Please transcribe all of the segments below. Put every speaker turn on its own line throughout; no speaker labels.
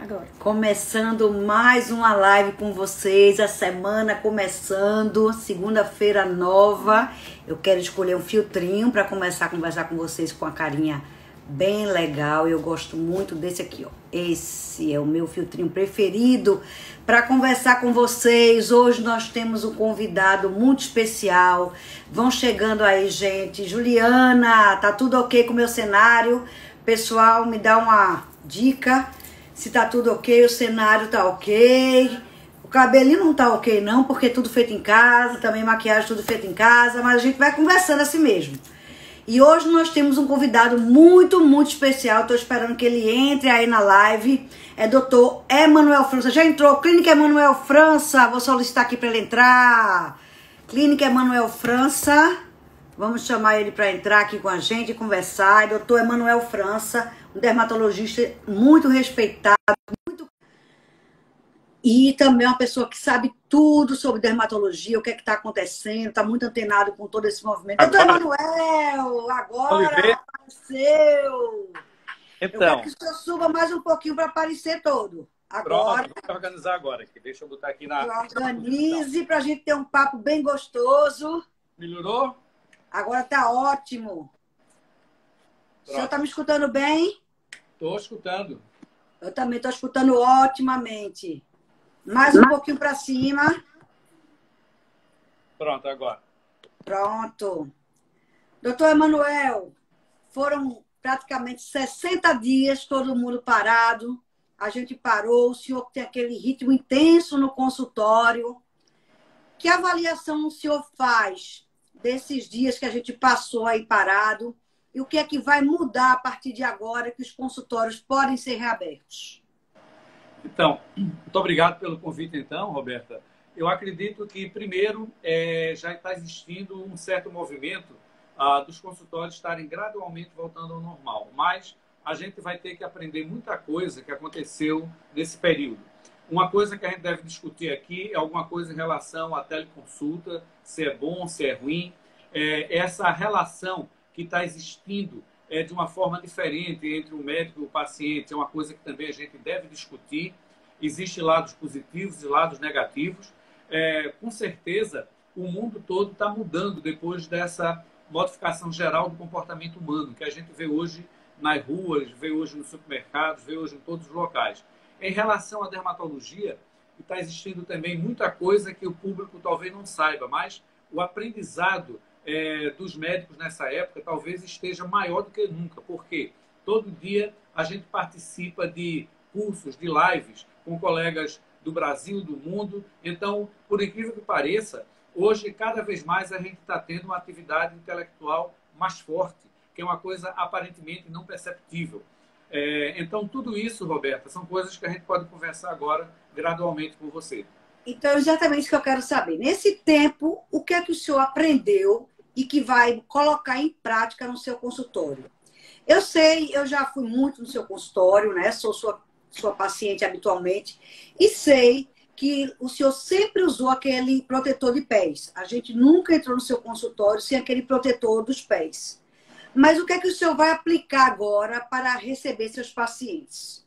Agora.
Começando mais uma live com vocês, a semana começando, segunda-feira nova. Eu quero escolher um filtrinho para começar a conversar com vocês com a carinha bem legal. Eu gosto muito desse aqui, ó. Esse é o meu filtrinho preferido para conversar com vocês. Hoje nós temos um convidado muito especial. Vão chegando aí, gente. Juliana, tá tudo ok com o meu cenário? Pessoal, me dá uma dica. Se tá tudo ok, o cenário tá ok. O cabelinho não tá ok não, porque é tudo feito em casa, também maquiagem tudo feito em casa, mas a gente vai conversando assim mesmo. E hoje nós temos um convidado muito, muito especial. Tô esperando que ele entre aí na live. É Dr. Emanuel França. Já entrou? Clínica Emanuel França. Vou solicitar aqui para ele entrar. Clínica Emanuel França. Vamos chamar ele para entrar aqui com a gente e conversar. Dr. Emanuel França, um dermatologista muito respeitado, e também uma pessoa que sabe tudo sobre dermatologia, o que é que está acontecendo, está muito antenado com todo esse movimento. Doutor Emanuel, agora apareceu.
Então,
eu quero que o senhor suba mais um pouquinho para aparecer todo. Agora,
pronto, vou organizar agora aqui. Deixa eu botar aqui na...
Organize para a gente ter um papo bem gostoso.
Melhorou?
Agora tá ótimo. O senhor tá me escutando bem?
Estou escutando.
Eu também tô escutando otimamente. Mais um pouquinho para cima.
Pronto, agora.
Pronto. Doutor Emanuel, foram praticamente 60 dias, todo mundo parado. A gente parou, o senhor tem aquele ritmo intenso no consultório. Que avaliação o senhor faz desses dias que a gente passou aí parado? E o que é que vai mudar a partir de agora que os consultórios podem ser reabertos?
Então, muito obrigado pelo convite, então, Roberta. Eu acredito que, primeiro, já está existindo um certo movimento dos consultórios estarem gradualmente voltando ao normal. Mas a gente vai ter que aprender muita coisa que aconteceu nesse período. Uma coisa que a gente deve discutir aqui é alguma coisa em relação à teleconsulta, se é bom, se é ruim. Essa relação que está existindo de uma forma diferente entre o médico e o paciente é uma coisa que também a gente deve discutir. Existem lados positivos e lados negativos. Com certeza, o mundo todo está mudando depois dessa modificação geral do comportamento humano, que a gente vê hoje nas ruas, vê hoje nos supermercados, vê hoje em todos os locais. Em relação à dermatologia, está existindo também muita coisa que o público talvez não saiba, mas o aprendizado dos médicos nessa época talvez esteja maior do que nunca, porque todo dia a gente participa de cursos, de lives com colegas do Brasil, do mundo. Então, por incrível que pareça, hoje cada vez mais a gente está tendo uma atividade intelectual mais forte, que é uma coisa aparentemente não perceptível. Então, tudo isso, Roberta, são coisas que a gente pode conversar agora gradualmente com você.
Então, exatamente isso que eu quero saber. Nesse tempo, o que é que o senhor aprendeu e que vai colocar em prática no seu consultório? Eu sei, eu já fui muito no seu consultório, né? Sou sua paciente habitualmente, e sei que o senhor sempre usou aquele protetor de pés. A gente nunca entrou no seu consultório sem aquele protetor dos pés. Mas o que é que o senhor vai aplicar agora para receber seus pacientes?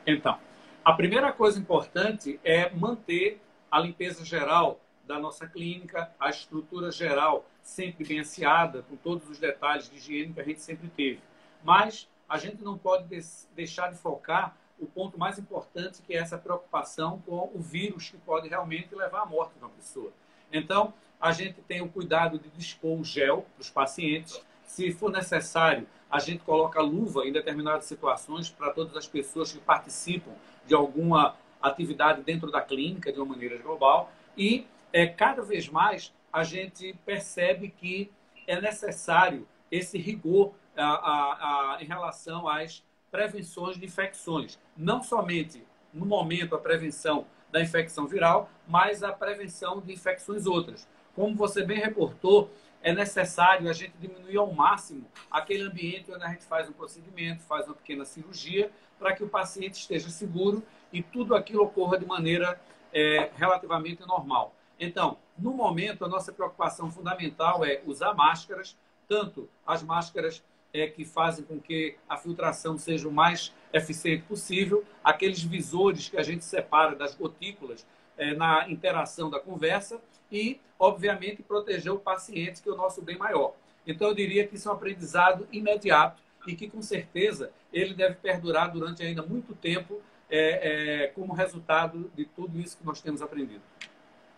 Então, a primeira coisa importante é manter a limpeza geral da nossa clínica, a estrutura geral sempre bem aseada, com todos os detalhes de higiene que a gente sempre teve. Mas a gente não pode deixar de focar o ponto mais importante, que é essa preocupação com o vírus que pode realmente levar à morte de uma pessoa. Então, a gente tem o cuidado de dispor o gel para os pacientes. Se for necessário, a gente coloca luva em determinadas situações para todas as pessoas que participam de alguma atividade dentro da clínica, de uma maneira global. E cada vez mais a gente percebe que é necessário esse rigor em relação às prevenções de infecções. Não somente, no momento, a prevenção da infecção viral, mas a prevenção de infecções outras. Como você bem reportou, é necessário a gente diminuir ao máximo aquele ambiente onde a gente faz um procedimento, faz uma pequena cirurgia, para que o paciente esteja seguro e tudo aquilo ocorra de maneira relativamente normal. Então, no momento, a nossa preocupação fundamental é usar máscaras, tanto as máscaras que fazem com que a filtração seja o mais eficiente possível, aqueles visores que a gente separa das gotículas na interação da conversa e, obviamente, proteger o paciente, que é o nosso bem maior. Então, eu diria que isso é um aprendizado imediato e que, com certeza, ele deve perdurar durante ainda muito tempo como resultado de tudo isso que nós temos aprendido.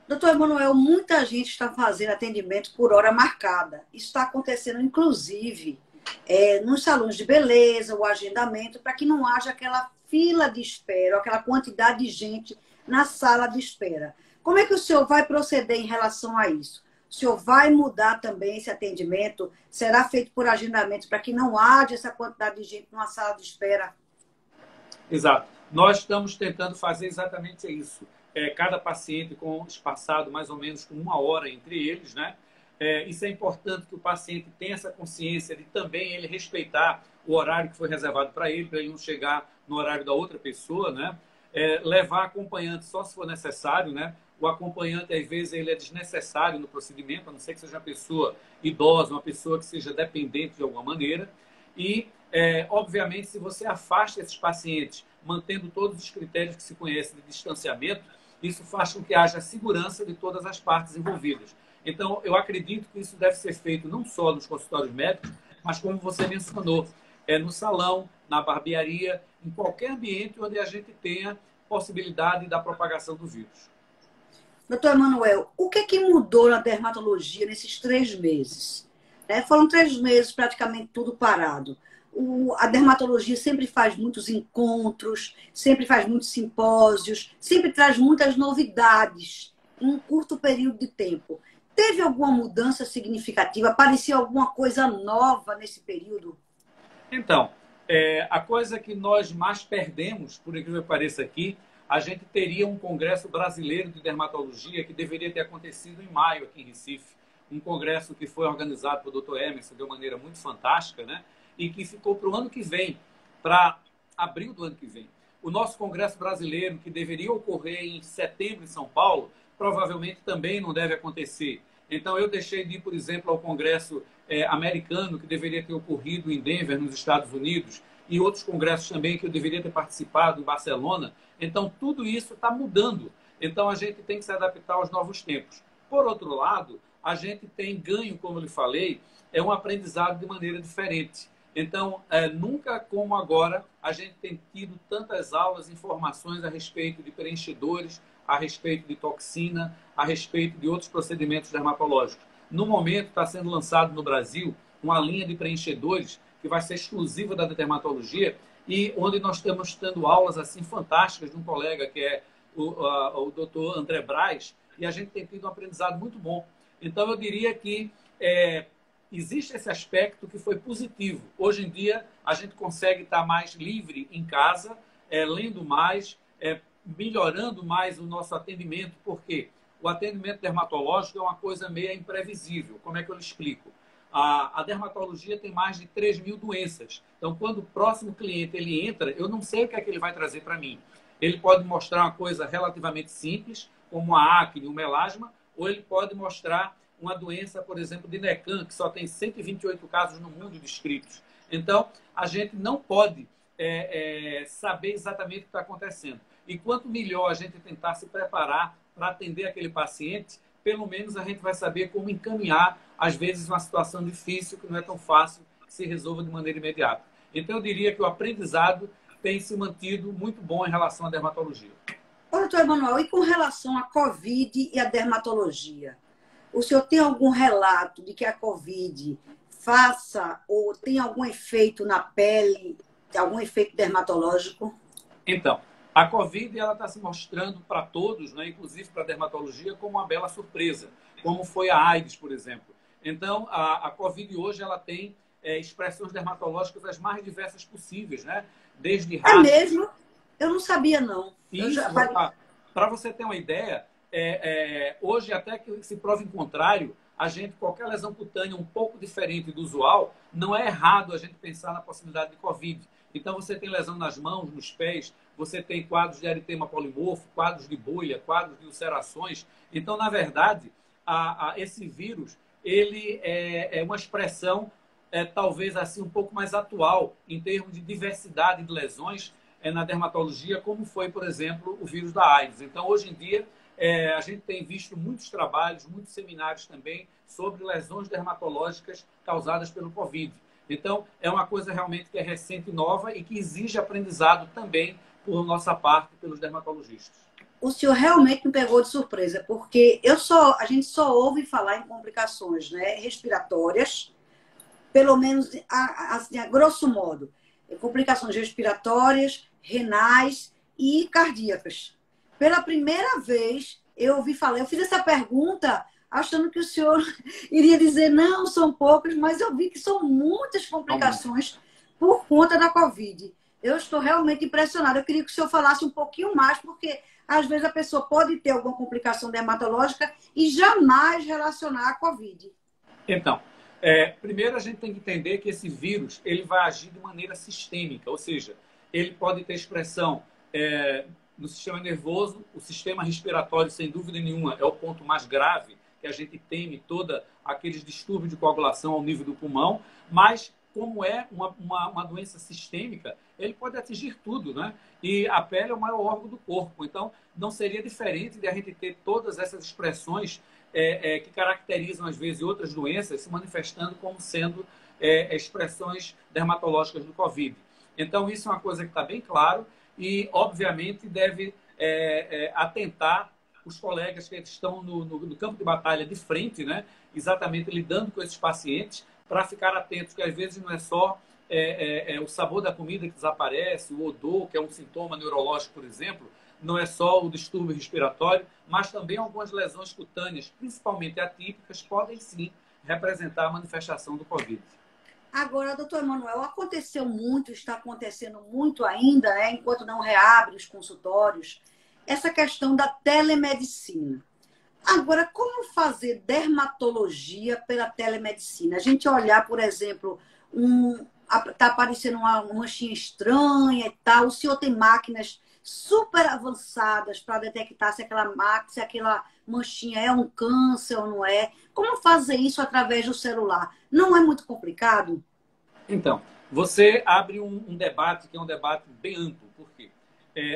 Doutor Emanuel, muita gente está fazendo atendimento por hora marcada. Isso está acontecendo, inclusive, nos salões de beleza, o agendamento, para que não haja aquela fila de espera, aquela quantidade de gente na sala de espera. Como é que o senhor vai proceder em relação a isso? O senhor vai mudar também esse atendimento? Será feito por agendamento para que não haja essa quantidade de gente numa sala de espera?
Exato. Nós estamos tentando fazer exatamente isso. Cada paciente com espaçado mais ou menos com 1 hora entre eles, né? Isso é importante que o paciente tenha essa consciência de também ele respeitar o horário que foi reservado para ele não chegar no horário da outra pessoa, né? Levar acompanhante só se for necessário, né? O acompanhante, às vezes, ele é desnecessário no procedimento, a não ser que seja uma pessoa idosa, uma pessoa que seja dependente de alguma maneira. E, obviamente, se você afasta esses pacientes, mantendo todos os critérios que se conhece de distanciamento, isso faz com que haja segurança de todas as partes envolvidas. Então, eu acredito que isso deve ser feito não só nos consultórios médicos, mas, como você mencionou, no salão, na barbearia, em qualquer ambiente onde a gente tenha possibilidade da propagação do vírus.
Doutor Emanuel, o que mudou na dermatologia nesses 3 meses? Foram 3 meses praticamente tudo parado. A dermatologia sempre faz muitos encontros, sempre faz muitos simpósios, sempre traz muitas novidades em um curto período de tempo. Teve alguma mudança significativa? Apareceu alguma coisa nova nesse período?
Então, a coisa que nós mais perdemos, por incrível que pareça aqui, a gente teria um congresso brasileiro de dermatologia que deveria ter acontecido em maio aqui em Recife. Um congresso que foi organizado pelo Dr. Emerson de uma maneira muito fantástica, né? E que ficou para o ano que vem, para abril do ano que vem. O nosso congresso brasileiro, que deveria ocorrer em setembro em São Paulo, provavelmente também não deve acontecer. Então, eu deixei de ir, por exemplo, ao congresso americano, que deveria ter ocorrido em Denver, nos Estados Unidos, e outros congressos também que eu deveria ter participado em Barcelona. Então, tudo isso está mudando. Então, a gente tem que se adaptar aos novos tempos. Por outro lado, a gente tem ganho, como eu lhe falei, um aprendizado de maneira diferente. Então, nunca como agora, a gente tem tido tantas aulas, informações a respeito de preenchedores, a respeito de toxina, a respeito de outros procedimentos dermatológicos. No momento, está sendo lançado no Brasil uma linha de preenchedores que vai ser exclusiva da dermatologia e onde nós estamos tendo aulas assim fantásticas de um colega que é o Dr. André Braz, e a gente tem tido um aprendizado muito bom. Então, eu diria que existe esse aspecto que foi positivo. Hoje em dia, a gente consegue estar mais livre em casa, lendo mais, melhorando mais o nosso atendimento, porque o atendimento dermatológico é uma coisa meio imprevisível. Como é que eu lhe explico? A dermatologia tem mais de 3.000 doenças. Então, quando o próximo cliente ele entra, eu não sei o que é que ele vai trazer para mim. Ele pode mostrar uma coisa relativamente simples, como a acne, o melasma, ou ele pode mostrar uma doença, por exemplo, de NECAM, que só tem 128 casos no mundo descritos. Então, a gente não pode saber exatamente o que está acontecendo. E quanto melhor a gente tentar se preparar para atender aquele paciente, pelo menos a gente vai saber como encaminhar, às vezes, uma situação difícil, que não é tão fácil que se resolva de maneira imediata. Então, eu diria que o aprendizado tem se mantido muito bom em relação à dermatologia.
Ô, doutor Emanuel, e com relação à Covid e à dermatologia? O senhor tem algum relato de que a Covid faça ou tem algum efeito na pele, algum efeito dermatológico?
Então, a Covid está se mostrando para todos, né, inclusive para a dermatologia, como uma bela surpresa, como foi a AIDS, por exemplo. Então, a Covid hoje ela tem expressões dermatológicas as mais diversas possíveis, né? Desde
É mesmo? Eu não sabia, não.
Isso, para você ter uma ideia, hoje, até que se prove em contrário, qualquer lesão cutânea um pouco diferente do usual, não é errado a gente pensar na possibilidade de Covid. Então, você tem lesão nas mãos, nos pés, você tem quadros de eritema polimorfo, quadros de bolha, quadros de ulcerações. Então, na verdade, esse vírus ele é uma expressão talvez assim um pouco mais atual em termos de diversidade de lesões na dermatologia, como foi, por exemplo, o vírus da AIDS. Então, hoje em dia, a gente tem visto muitos trabalhos, muitos seminários também sobre lesões dermatológicas causadas pelo Covid. Então, é uma coisa realmente que é recente e nova e que exige aprendizado também por nossa parte, pelos dermatologistas.
O senhor realmente me pegou de surpresa, porque a gente só ouve falar em complicações, né, respiratórias, pelo menos assim, a grosso modo, complicações respiratórias, renais e cardíacas. Pela primeira vez, eu ouvi falar, eu fiz essa pergunta achando que o senhor iria dizer não, são poucas, mas eu vi que são muitas complicações por conta da Covid. Eu estou realmente impressionada. Eu queria que o senhor falasse um pouquinho mais, porque às vezes a pessoa pode ter alguma complicação dermatológica e jamais relacionar a Covid.
Então, primeiro a gente tem que entender que esse vírus ele vai agir de maneira sistêmica, ou seja, ele pode ter expressão no sistema nervoso, o sistema respiratório, sem dúvida nenhuma, é o ponto mais grave, que a gente teme todos aqueles distúrbios de coagulação ao nível do pulmão, mas como é uma doença sistêmica, ele pode atingir tudo, né? E a pele é o maior órgão do corpo, então não seria diferente de a gente ter todas essas expressões que caracterizam, às vezes, outras doenças se manifestando como sendo expressões dermatológicas do Covid. Então, isso é uma coisa que está bem claro e, obviamente, deve atentar os colegas que estão no campo de batalha de frente, né? Exatamente lidando com esses pacientes, para ficar atentos, que às vezes não é só o sabor da comida que desaparece, o odor, que é um sintoma neurológico, por exemplo, não é só o distúrbio respiratório, mas também algumas lesões cutâneas, principalmente atípicas, podem sim representar a manifestação do Covid.
Agora, doutor Emanuel, aconteceu muito, está acontecendo muito ainda, né, enquanto não reabre os consultórios, essa questão da telemedicina. Agora, como fazer dermatologia pela telemedicina? A gente olhar, por exemplo, tá aparecendo uma manchinha estranha e tal. O senhor tem máquinas super avançadas para detectar se aquela manchinha é um câncer ou não é. Como fazer isso através do celular? Não é muito complicado?
Então, você abre um debate que é um debate bem amplo. Por quê?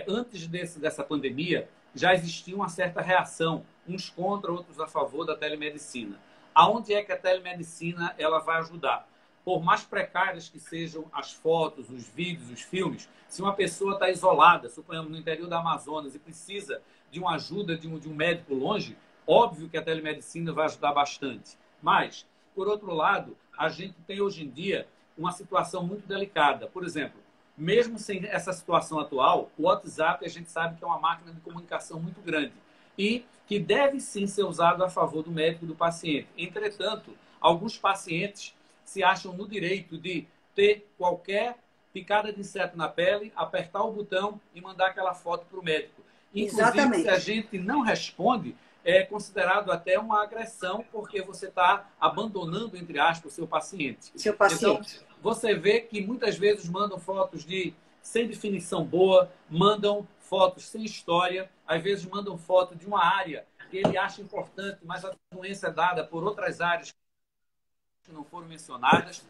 Antes dessa pandemia, já existia uma certa reação, uns contra, outros a favor da telemedicina. Aonde é que a telemedicina ela vai ajudar? Por mais precárias que sejam as fotos, os vídeos, os filmes, se uma pessoa está isolada, suponhamos, no interior da Amazonas e precisa de uma ajuda de um médico longe, óbvio que a telemedicina vai ajudar bastante. Mas, por outro lado, a gente tem hoje em dia uma situação muito delicada. Por exemplo, mesmo sem essa situação atual, o WhatsApp a gente sabe que é uma máquina de comunicação muito grande e que deve sim ser usado a favor do médico e do paciente. Entretanto, alguns pacientes se acham no direito de ter qualquer picada de inseto na pele, apertar o botão e mandar aquela foto para o médico. Inclusive,
Exatamente.
se a gente não responde, é considerado até uma agressão, porque você está abandonando, entre aspas, o seu paciente.
Seu paciente.
Então, você vê que muitas vezes mandam fotos sem definição boa, mandam fotos sem história, às vezes mandam foto de uma área que ele acha importante, mas a doença é dada por outras áreas que não foram mencionadas.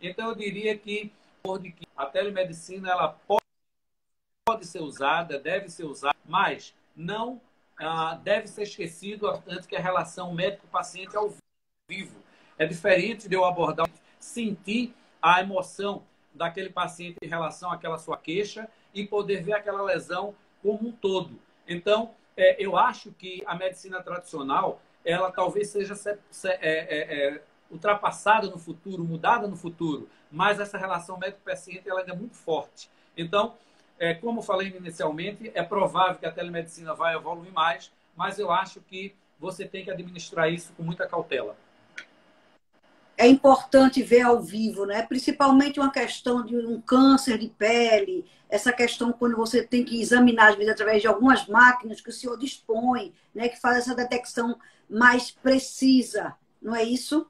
Então, eu diria que a telemedicina ela pode ser usada, deve ser usada, mas não deve ser esquecido antes que a relação médico-paciente é ao vivo. É diferente de eu abordar, sentir a emoção daquele paciente em relação àquela sua queixa e poder ver aquela lesão como um todo. Então, eu acho que a medicina tradicional, ela talvez seja ultrapassada no futuro, mudada no futuro, mas essa relação médico-paciente ela ainda é muito forte. Então, como falei inicialmente, é provável que a telemedicina vai evoluir mais, mas eu acho que você tem que administrar isso com muita cautela.
É importante ver ao vivo, né? Principalmente uma questão de um câncer de pele, essa questão quando você tem que examinar, às vezes, através de algumas máquinas que o senhor dispõe, né? Que faz essa detecção mais precisa, não é isso?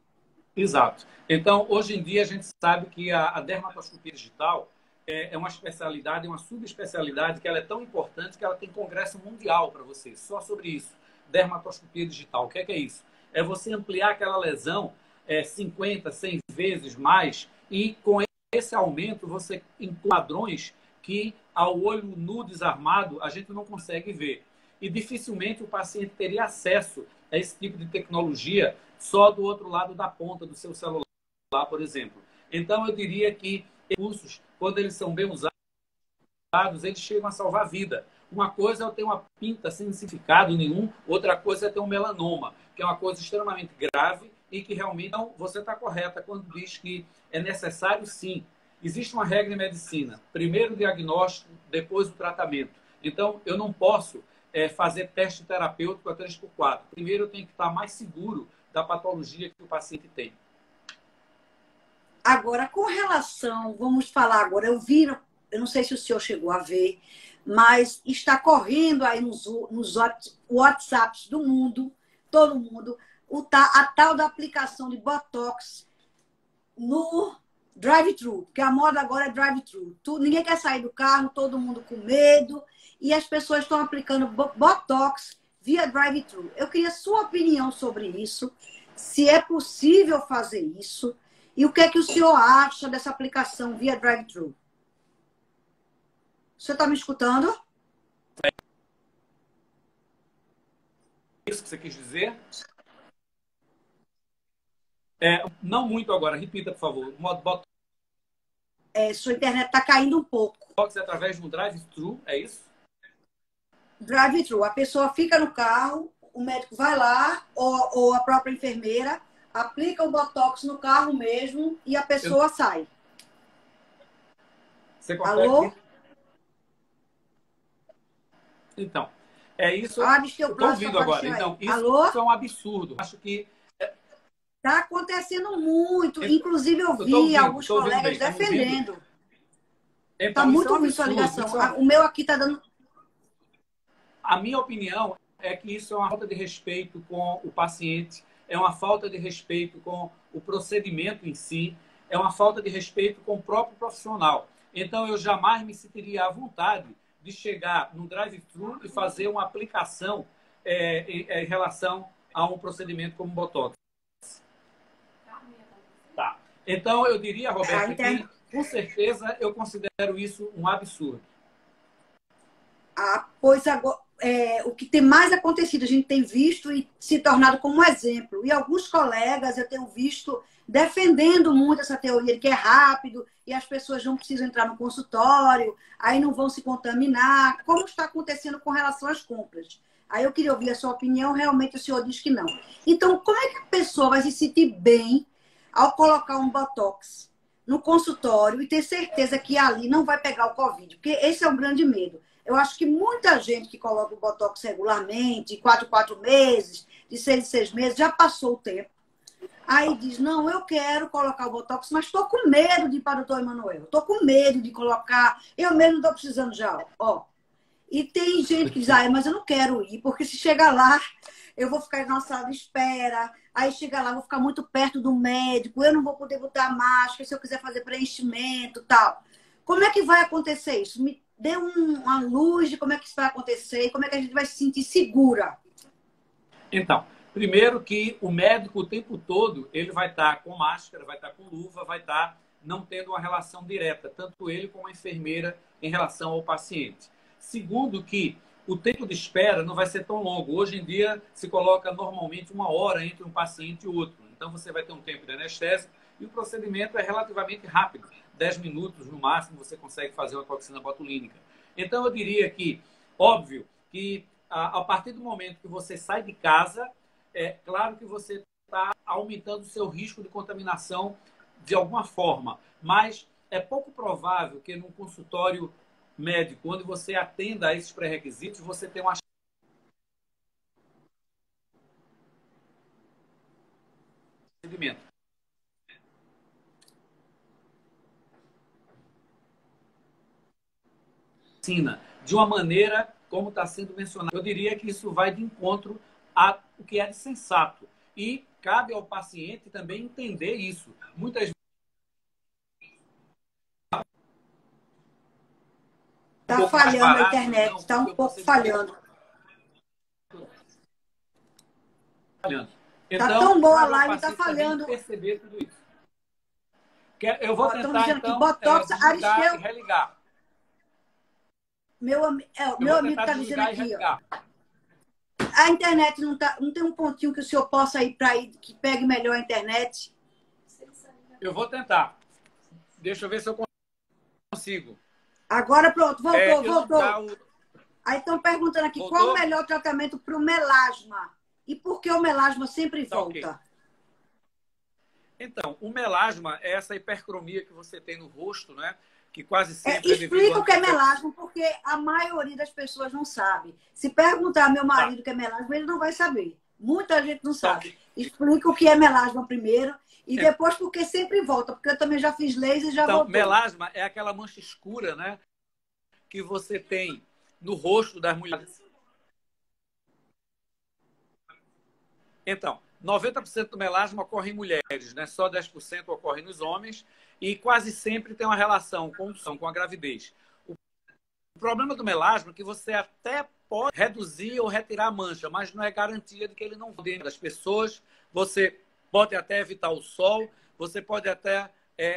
Exato. Então, hoje em dia, a gente sabe que a dermatoscopia digital é uma especialidade, uma subespecialidade que ela é tão importante que ela tem congresso mundial para você, só sobre isso. Dermatoscopia digital. O que é isso? É você ampliar aquela lesão 50, 100 vezes mais, e com esse aumento você encontra padrões que, ao olho nu desarmado, a gente não consegue ver. E dificilmente o paciente teria acesso a esse tipo de tecnologia só do outro lado da ponta do seu celular, por exemplo. Então, eu diria que recursos, quando eles são bem usados, eles chegam a salvar a vida. Uma coisa é eu ter uma pinta sem significado nenhum, outra coisa é ter um melanoma, que é uma coisa extremamente grave e que realmente não, você está correta quando diz que é necessário, sim. Existe uma regra em medicina: primeiro o diagnóstico, depois o tratamento. Então, eu não posso fazer teste terapêutico a 3x4. Primeiro, eu tenho que estar mais seguro da patologia que o paciente tem.
Agora, com relação, vamos falar agora, eu não sei se o senhor chegou a ver, mas está correndo aí nos WhatsApps do mundo, todo mundo, a tal da aplicação de Botox no drive-thru, porque a moda agora é drive-thru. Ninguém quer sair do carro, todo mundo com medo, e as pessoas estão aplicando Botox via drive-thru. Eu queria sua opinião sobre isso, se é possível fazer isso, e o que é que o senhor acha dessa aplicação via drive-thru? O senhor está me escutando?
Isso que você quis dizer? Não muito agora. Repita, por favor. O modo Botox
Sua internet está caindo um pouco.
é através de um drive-thru, é isso?
Drive-thru. A pessoa fica no carro, o médico vai lá, ou a própria enfermeira, aplica o Botox no carro mesmo e a pessoa sai.
Você consegue?
Alô?
Então, é isso.
Estou
ouvindo agora. Então, isso é um absurdo. Acho que
está acontecendo muito. Inclusive, eu vi alguns colegas defendendo. Está muito ruim sua ligação. O meu aqui está dando...
A minha opinião é que isso é uma falta de respeito com o paciente, é uma falta de respeito com o procedimento em si, é uma falta de respeito com o próprio profissional. Então, eu jamais me sentiria à vontade de chegar no drive-thru e fazer uma aplicação em relação a um procedimento como Botox. Tá. Então, eu diria, Roberto, que com certeza eu considero isso um absurdo.
Pois agora, o que tem mais acontecido, a gente tem visto e se tornado como exemplo. E alguns colegas eu tenho visto defendendo muito essa teoria de que é rápido e as pessoas não precisam entrar no consultório, aí não vão se contaminar, como está acontecendo com relação às compras. Aí eu queria ouvir a sua opinião, realmente o senhor diz que não. Então, como é que a pessoa vai se sentir bem ao colocar um Botox no consultório e ter certeza que ali não vai pegar o Covid? Porque esse é o grande medo. Eu acho que muita gente que coloca o Botox regularmente, de 4 em 4 meses, de 6 em 6 meses, já passou o tempo. Aí diz, não, eu quero colocar o Botox, mas estou com medo de ir para o doutor Emanuel. Estou com medo de colocar, eu mesmo estou precisando já. Ó. E tem gente que diz, mas eu não quero ir, porque se chegar lá, eu vou ficar na sala de espera, aí chegar lá, eu vou ficar muito perto do médico, eu não vou poder botar máscara, se eu quiser fazer preenchimento e tal. Como é que vai acontecer isso? Me dê uma luz de como é que isso vai acontecer e como é que a gente vai se sentir segura.
Então, primeiro que o médico o tempo todo, ele vai estar com máscara, vai estar com luva, vai estar não tendo uma relação direta, tanto ele como a enfermeira em relação ao paciente. Segundo que o tempo de espera não vai ser tão longo. Hoje em dia se coloca normalmente 1 hora entre um paciente e outro. Então você vai ter um tempo de anestésia e o procedimento é relativamente rápido. 10 minutos no máximo você consegue fazer uma toxina botulínica. Então eu diria que, óbvio, que a partir do momento que você sai de casa, é claro que você está aumentando o seu risco de contaminação de alguma forma. Mas é pouco provável que num consultório médico, onde você atenda a esses pré-requisitos, você tenha uma procedimento. De uma maneira como está sendo mencionado. Eu diria que isso vai de encontro a o que é de sensato. E cabe ao paciente também entender isso. Muitas vezes
está falhando a internet, está um pouco falhando.
Então,
está tão boa a live, está falhando.
Perceber tudo isso. Eu vou
Estão
tentar,
dizendo que
então,
Botox,
desligar e
Aristeu,
religar.
meu
Eu vou
amigo
tentar
está dizendo
desligar e
aqui, ó.
religar.
A internet não tem um pontinho que o senhor possa ir para aí, que pegue melhor a internet?
Eu vou tentar. Deixa eu ver se eu consigo.
Agora pronto, voltou.
O...
Aí estão perguntando aqui qual o
Voltou?
melhor tratamento para o melasma e por que o melasma sempre
Tá, ok.
volta.
Então, o melasma é essa hipercromia que você tem no rosto, né? Que quase sempre é devido
Explica
a...
o que é melasma, porque a maioria das pessoas não sabe. Se perguntar ao meu
Tá,
marido o que é melasma, ele não vai saber. Muita gente não
tá,
sabe.
ok.
Explica o que é melasma primeiro e
É,
depois porque sempre volta, porque eu também já fiz laser e já
então,
voltou.
melasma é aquela mancha escura, né? Que você tem no rosto das mulheres. Então, 90% do melasma ocorre em mulheres, né? Só 10% ocorre nos homens e quase sempre tem uma relação com a gravidez. O problema do melasma é que você até pode reduzir ou retirar a mancha, mas não é garantia de que ele não venha das pessoas. Você pode até evitar o sol, você pode até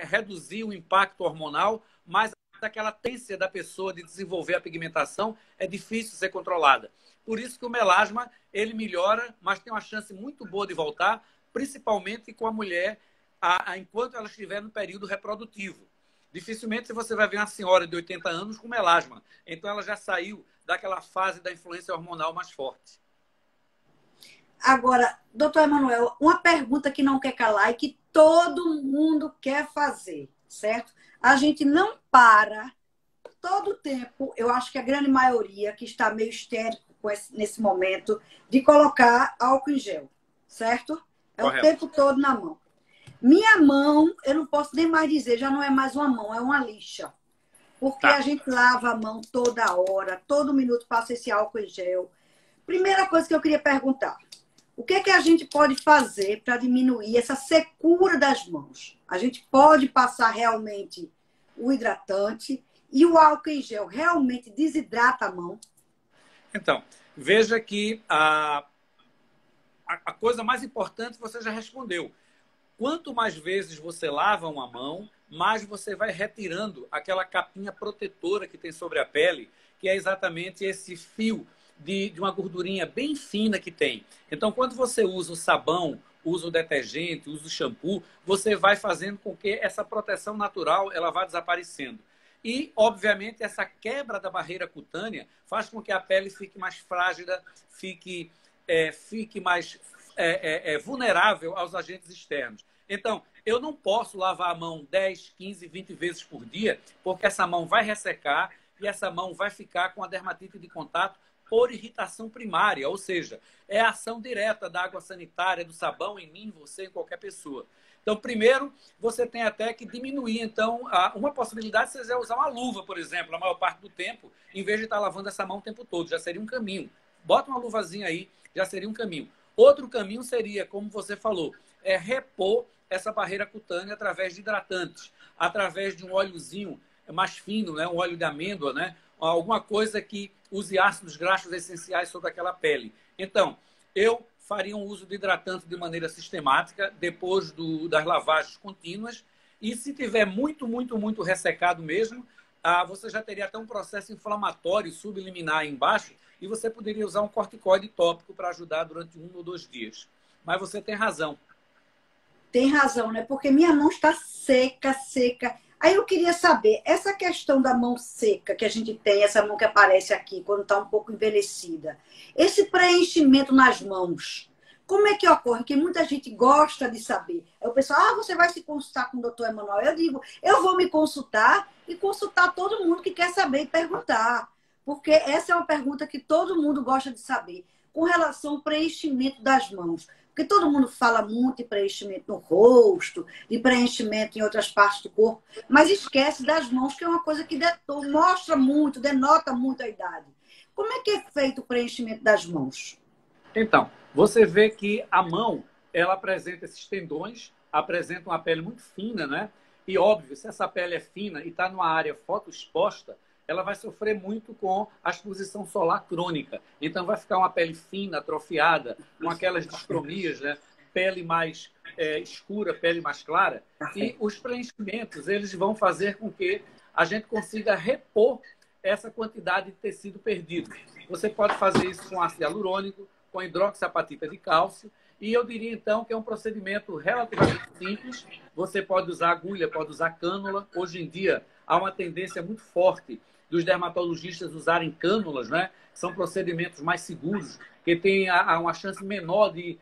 reduzir o impacto hormonal, mas aquela tendência da pessoa de desenvolver a pigmentação é difícil ser controlada. Por isso que o melasma ele melhora, mas tem uma chance muito boa de voltar, principalmente com a mulher enquanto ela estiver no período reprodutivo. Dificilmente você vai ver uma senhora de 80 anos com melasma. Então ela já saiu daquela fase da influência hormonal mais forte.
Agora, doutor Emanuel, uma pergunta que não quer calar e que todo mundo quer fazer, certo? A gente não para todo o tempo, eu acho que a grande maioria que está meio histérico nesse momento, de colocar álcool em gel, certo? É o
Correto.
tempo todo na mão. Minha mão, eu não posso nem mais dizer, já não é mais uma mão, é uma lixa. Porque
Tá.
a gente lava a mão toda hora, todo minuto passa esse álcool em gel. Primeira coisa que eu queria perguntar, o que é que a gente pode fazer para diminuir essa secura das mãos? A gente pode passar realmente o hidratante e o álcool em gel realmente desidrata a mão?
Então, veja que a coisa mais importante você já respondeu. Quanto mais vezes você lava uma mão, mais você vai retirando aquela capinha protetora que tem sobre a pele, que é exatamente esse fio de uma gordurinha bem fina que tem. Então, quando você usa o sabão, usa o detergente, usa o shampoo, você vai fazendo com que essa proteção natural ela vá desaparecendo. E, obviamente, essa quebra da barreira cutânea faz com que a pele fique mais frágil, fique mais vulnerável aos agentes externos. Então, eu não posso lavar a mão 10, 15, 20 vezes por dia, porque essa mão vai ressecar e essa mão vai ficar com a dermatite de contato por irritação primária, ou seja, é a ação direta da água sanitária, do sabão em mim, você, em qualquer pessoa. Então, primeiro, você tem até que diminuir. Então, uma possibilidade seria usar uma luva, por exemplo, a maior parte do tempo, em vez de estar lavando essa mão o tempo todo. Já seria um caminho. Bota uma luvazinha aí, já seria um caminho. Outro caminho seria, como você falou, repor essa barreira cutânea através de hidratantes, através de um óleozinho mais fino, né? Um óleo de amêndoa, né? Alguma coisa que use ácidos graxos essenciais sobre aquela pele. Então, eu faria um uso de hidratante de maneira sistemática, depois das lavagens contínuas, e se tiver muito, muito, muito ressecado mesmo, você já teria até um processo inflamatório subliminar embaixo, e você poderia usar um corticoide tópico para ajudar durante 1 ou 2 dias. Mas você tem razão.
Tem razão, né? Porque minha mão está seca, seca. Aí eu queria saber, essa questão da mão seca que a gente tem, essa mão que aparece aqui quando está um pouco envelhecida, esse preenchimento nas mãos, como é que ocorre? Que muita gente gosta de saber. Aí o pessoal, você vai se consultar com o doutor Emanuel? Eu digo, eu vou me consultar e consultar todo mundo que quer saber e perguntar. Porque essa é uma pergunta que todo mundo gosta de saber, com relação ao preenchimento das mãos. Porque todo mundo fala muito de preenchimento no rosto, de preenchimento em outras partes do corpo, mas esquece das mãos, que é uma coisa que mostra muito, denota muito a idade. Como é que é feito o preenchimento das mãos?
Então, você vê que a mão, ela apresenta esses tendões, apresenta uma pele muito fina, né? E óbvio, se essa pele é fina e está numa área fotoexposta, ela vai sofrer muito com a exposição solar crônica. Então vai ficar uma pele fina, atrofiada, com aquelas discromias, né? Pele mais escura, pele mais clara. E os preenchimentos, eles vão fazer com que a gente consiga repor essa quantidade de tecido perdido. Você pode fazer isso com ácido hialurônico, com hidroxiapatita de cálcio, e eu diria, então, que é um procedimento relativamente simples. Você pode usar agulha, pode usar cânula. Hoje em dia, há uma tendência muito forte dos dermatologistas usarem cânulas, né? São procedimentos mais seguros, que têm uma chance menor de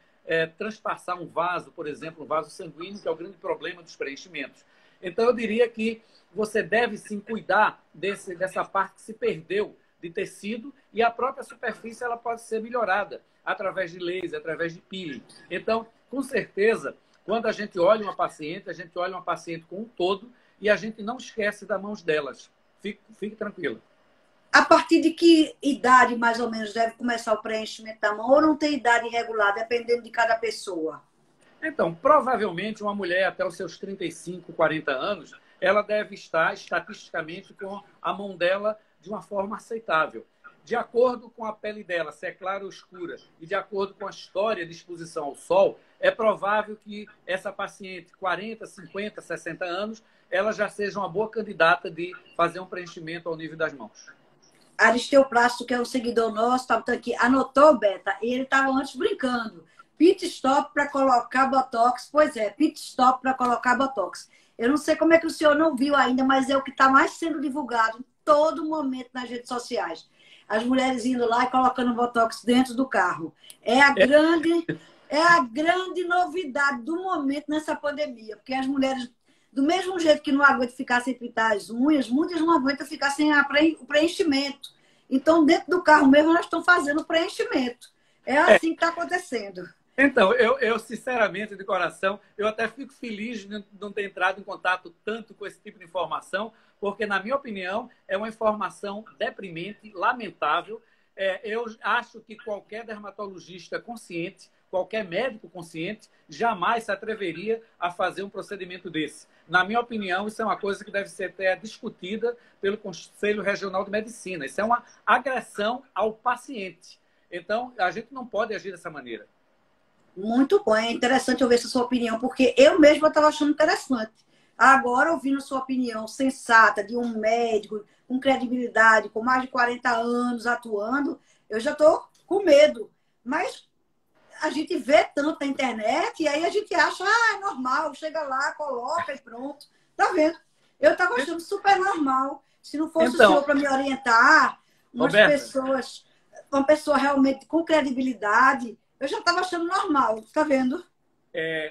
transpassar um vaso, por exemplo, um vaso sanguíneo, que é o grande problema dos preenchimentos. Então, eu diria que você deve, sim, cuidar dessa parte que se perdeu de tecido, e a própria superfície ela pode ser melhorada através de laser, através de peeling. Então, com certeza, quando a gente olha uma paciente com um todo, e a gente não esquece das mãos delas. Fique tranquila.
A partir de que idade, mais ou menos, deve começar o preenchimento da mão? Ou não tem idade regular, dependendo de cada pessoa?
Então, provavelmente, uma mulher até os seus 35, 40 anos, ela deve estar, estatisticamente, com a mão dela de uma forma aceitável. De acordo com a pele dela, se é clara ou escura, e de acordo com a história de exposição ao sol, é provável que essa paciente, 40, 50, 60 anos, ela já seja uma boa candidata de fazer um preenchimento ao nível das mãos.
Aristeu Plástico, que é um seguidor nosso, estava aqui, anotou, Beta, e ele estava antes brincando. Pit stop para colocar botox. Pois é, pit stop para colocar botox. Eu não sei como é que o senhor não viu ainda, mas é o que está mais sendo divulgado em todo momento nas redes sociais. As mulheres indo lá e colocando botox dentro do carro. É a grande novidade do momento nessa pandemia, porque as mulheres, do mesmo jeito que não aguentam ficar sem pintar as unhas, muitas não aguentam ficar sem o preenchimento. Então, dentro do carro mesmo, elas estão fazendo o preenchimento. É assim que está acontecendo.
Então, eu sinceramente, de coração, eu até fico feliz de não ter entrado em contato tanto com esse tipo de informação, porque, na minha opinião, é uma informação deprimente, lamentável. Eu acho que qualquer dermatologista consciente, qualquer médico consciente, jamais se atreveria a fazer um procedimento desse. Na minha opinião, isso é uma coisa que deve ser até discutida pelo Conselho Regional de Medicina. Isso é uma agressão ao paciente. Então, a gente não pode agir dessa maneira.
Muito bom, é interessante ouvir essa sua opinião, porque eu mesma estava achando interessante. Agora, ouvindo sua opinião sensata de um médico com credibilidade, com mais de 40 anos atuando, eu já estou com medo. Mas a gente vê tanto na internet e aí a gente acha, é normal, chega lá, coloca e pronto. Tá vendo? Eu estava achando super normal. Se não fosse o senhor para me orientar, uma pessoa realmente com credibilidade, eu já estava achando normal, tá vendo?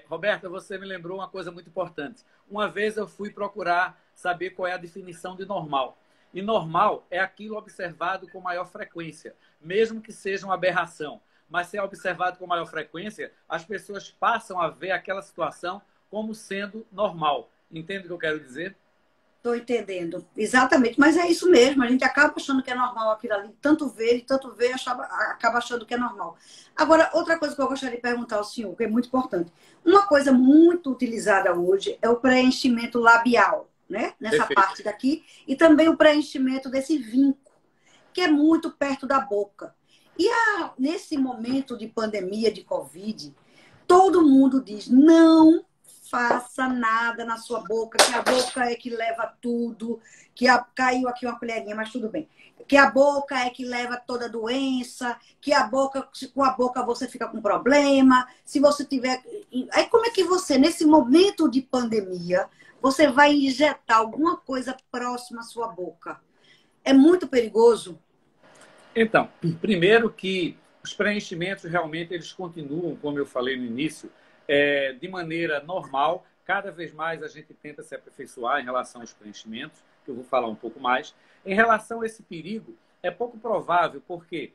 Roberta, você me lembrou uma coisa muito importante. Uma vez eu fui procurar saber qual é a definição de normal. E normal é aquilo observado com maior frequência, mesmo que seja uma aberração. Mas se é observado com maior frequência, as pessoas passam a ver aquela situação como sendo normal. Entende o que eu quero dizer?
Estou entendendo. Exatamente. Mas é isso mesmo. A gente acaba achando que é normal aquilo ali. Tanto ver, acaba achando que é normal. Agora, outra coisa que eu gostaria de perguntar ao senhor, que é muito importante. Uma coisa muito utilizada hoje é o preenchimento labial, né? Nessa
Perfeito.
parte daqui. E também o preenchimento desse vinco, que é muito perto da boca. E nesse momento de pandemia, de Covid, todo mundo diz, não faça nada na sua boca, que a boca é que leva tudo, caiu aqui uma colherinha, mas tudo bem. Que a boca é que leva toda a doença, que com a boca você fica com problema, se você tiver... Aí como é que você, nesse momento de pandemia, você vai injetar alguma coisa próxima à sua boca? É muito perigoso?
Então, primeiro que os preenchimentos realmente eles continuam, como eu falei no início, de maneira normal. Cada vez mais a gente tenta se aperfeiçoar em relação aos preenchimentos, que eu vou falar um pouco mais. Em relação a esse perigo, é pouco provável, porque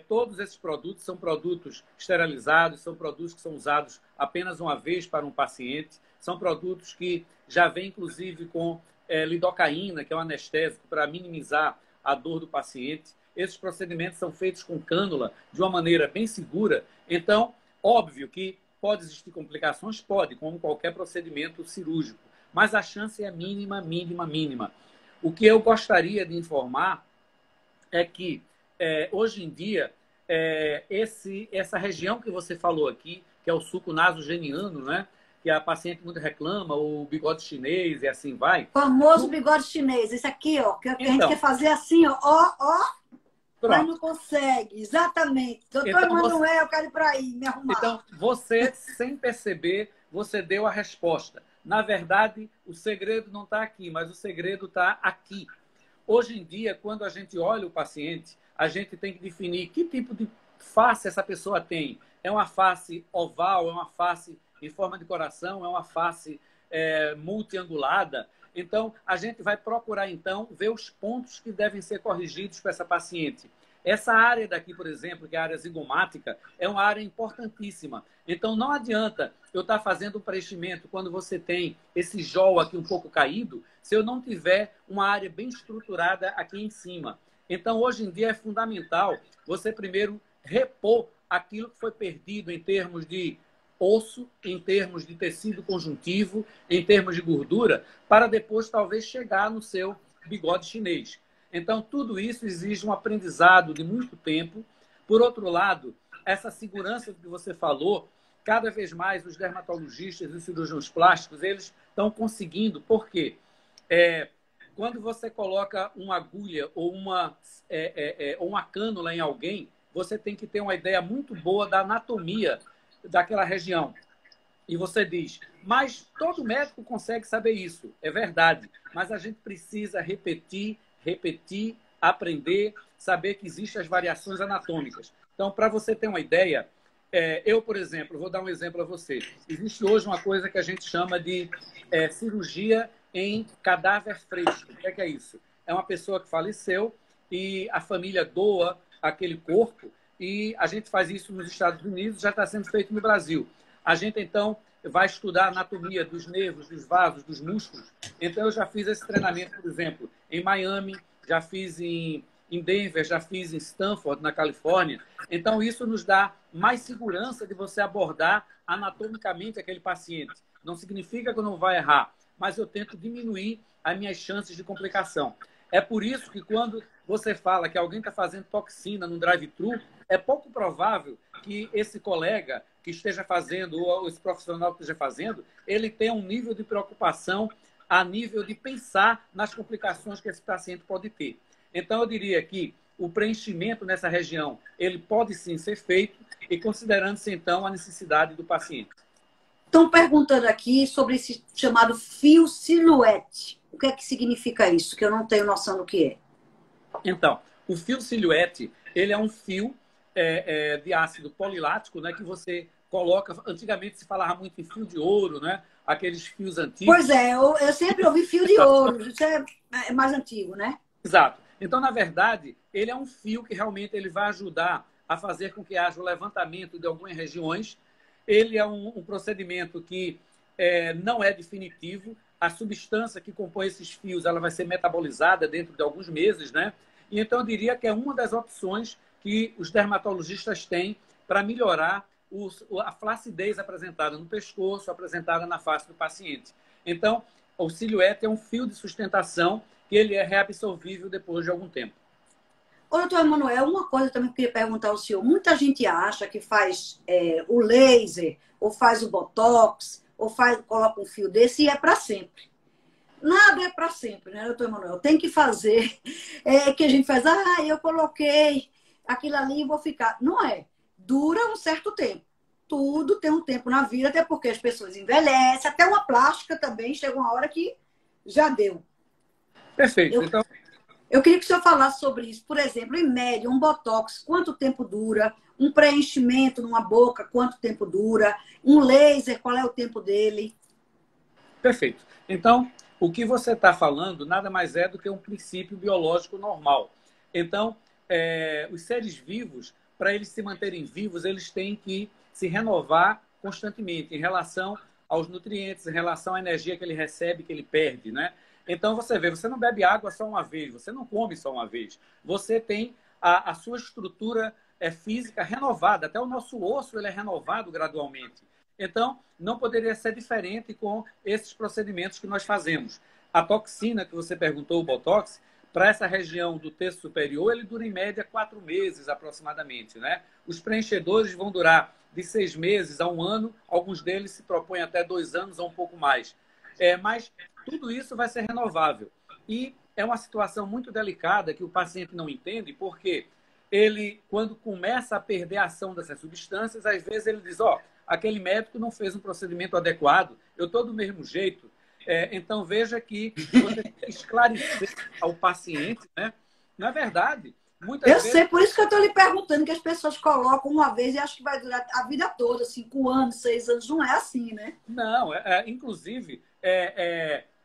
todos esses produtos são produtos esterilizados, são produtos que são usados apenas uma vez para um paciente, são produtos que já vêm, inclusive, com lidocaína, que é um anestésico, para minimizar a dor do paciente. Esses procedimentos são feitos com cânula de uma maneira bem segura. Então, óbvio que pode existir complicações? Pode, como qualquer procedimento cirúrgico. Mas a chance é mínima, mínima, mínima. O que eu gostaria de informar é que, hoje em dia, essa região que você falou aqui, que é o suco nasogeniano, né? que a paciente muito reclama, o bigode chinês e assim vai.
Famoso bigode chinês. Esse aqui, ó, que a gente quer
Então,
fazer assim, ó, mas não
pronto.
consegue. Exatamente. Doutor
Então,
Emanuel, eu quero ir para aí, me arrumar.
Então, você, sem perceber, você deu a resposta. Na verdade, o segredo não está aqui, mas o segredo está aqui. Hoje em dia, quando a gente olha o paciente, a gente tem que definir que tipo de face essa pessoa tem. É uma face oval, é uma face em forma de coração, é uma face multiangulada. Então, a gente vai procurar, então, ver os pontos que devem ser corrigidos para essa paciente. Essa área daqui, por exemplo, que é a área zigomática, é uma área importantíssima. Então, não adianta eu estar fazendo um preenchimento quando você tem esse jol aqui um pouco caído, se eu não tiver uma área bem estruturada aqui em cima. Então, hoje em dia é fundamental você primeiro repor aquilo que foi perdido em termos de osso, em termos de tecido conjuntivo, em termos de gordura, para depois talvez chegar no seu bigode chinês. Então, tudo isso exige um aprendizado de muito tempo. Por outro lado, essa segurança que você falou, cada vez mais os dermatologistas e os cirurgiões plásticos, eles estão conseguindo. Por quê? Quando você coloca uma agulha ou uma cânula em alguém, você tem que ter uma ideia muito boa da anatomia daquela região. E você diz, mas todo médico consegue saber isso. É verdade, mas a gente precisa repetir, aprender, saber que existem as variações anatômicas. Então, para você ter uma ideia, eu, por exemplo, vou dar um exemplo a você. Existe hoje uma coisa que a gente chama de cirurgia em cadáver fresco. O que é isso? É uma pessoa que faleceu e a família doa aquele corpo e a gente faz isso nos Estados Unidos, já está sendo feito no Brasil. A gente, então, vai estudar a anatomia dos nervos, dos vasos, dos músculos. Então, eu já fiz esse treinamento, por exemplo, em Miami, já fiz em Denver, já fiz em Stanford, na Califórnia. Então, isso nos dá mais segurança de você abordar anatomicamente aquele paciente. Não significa que eu não vou errar, mas eu tento diminuir as minhas chances de complicação. É por isso que quando você fala que alguém está fazendo toxina no drive-thru, é pouco provável que esse colega que esteja fazendo, ou esse profissional que esteja fazendo, ele tenha um nível de preocupação a nível de pensar nas complicações que esse paciente pode ter. Então, eu diria que o preenchimento nessa região, ele pode sim ser feito e considerando-se, então, a necessidade do paciente.
Estão perguntando aqui sobre esse chamado fio silhuete. O que é que significa isso? Que eu não tenho noção do que é.
Então, o fio silhuete, ele é um fio de ácido polilático, né, que você coloca... Antigamente se falava muito em fio de ouro, né? Aqueles fios antigos.
Pois é, eu sempre ouvi fio de ouro. Isso é mais antigo, né?
Exato. Então, na verdade, ele é um fio que realmente ele vai ajudar a fazer com que haja o levantamento de algumas regiões. Ele é um procedimento que não é definitivo. A substância que compõe esses fios ela vai ser metabolizada dentro de alguns meses, né? E então eu diria que é uma das opções que os dermatologistas têm para melhorar a flacidez apresentada no pescoço, apresentada na face do paciente. Então, o silhuete é um fio de sustentação que ele é reabsorvível depois de algum tempo.
Ô, doutor Emanuel, uma coisa também que eu queria perguntar ao senhor. Muita gente acha que faz o laser, ou faz o botox, ou coloca um fio desse e é para sempre. Nada é para sempre, né, doutor Emanuel? Tem que fazer. Que a gente faz, eu coloquei aquilo ali e vou ficar. Não é. Dura um certo tempo. Tudo tem um tempo na vida, até porque as pessoas envelhecem, até uma plástica também, chega uma hora que já deu.
Perfeito.
Eu queria que o senhor falasse sobre isso. Por exemplo, em média, um botox, quanto tempo dura? Um preenchimento numa boca, quanto tempo dura? Um laser, qual é o tempo dele?
Perfeito. Então, o que você está falando nada mais é do que um princípio biológico normal. Então, os seres vivos, para eles se manterem vivos, eles têm que se renovar constantemente em relação aos nutrientes, em relação à energia que ele recebe, que ele perde, né? Então, você vê, você não bebe água só uma vez, você não come só uma vez. Você tem a sua estrutura física renovada, até o nosso osso ele é renovado gradualmente. Então, não poderia ser diferente com esses procedimentos que nós fazemos. A toxina que você perguntou, o Botox, para essa região do terço superior, ele dura em média 4 meses aproximadamente, né? Os preenchedores vão durar de 6 meses a 1 ano, alguns deles se propõem até 2 anos ou um pouco mais. Mas tudo isso vai ser renovável. E é uma situação muito delicada que o paciente não entende, porque ele, quando começa a perder a ação dessas substâncias, às vezes ele diz, aquele médico não fez um procedimento adequado, eu estou do mesmo jeito. Então, veja que você tem que esclarecer ao paciente, né? Na verdade, muitas vezes...
Eu sei, por isso que eu estou lhe perguntando, que as pessoas colocam uma vez e acham que vai durar a vida toda, 5 anos, 6 anos. Não é assim, né?
Não, inclusive,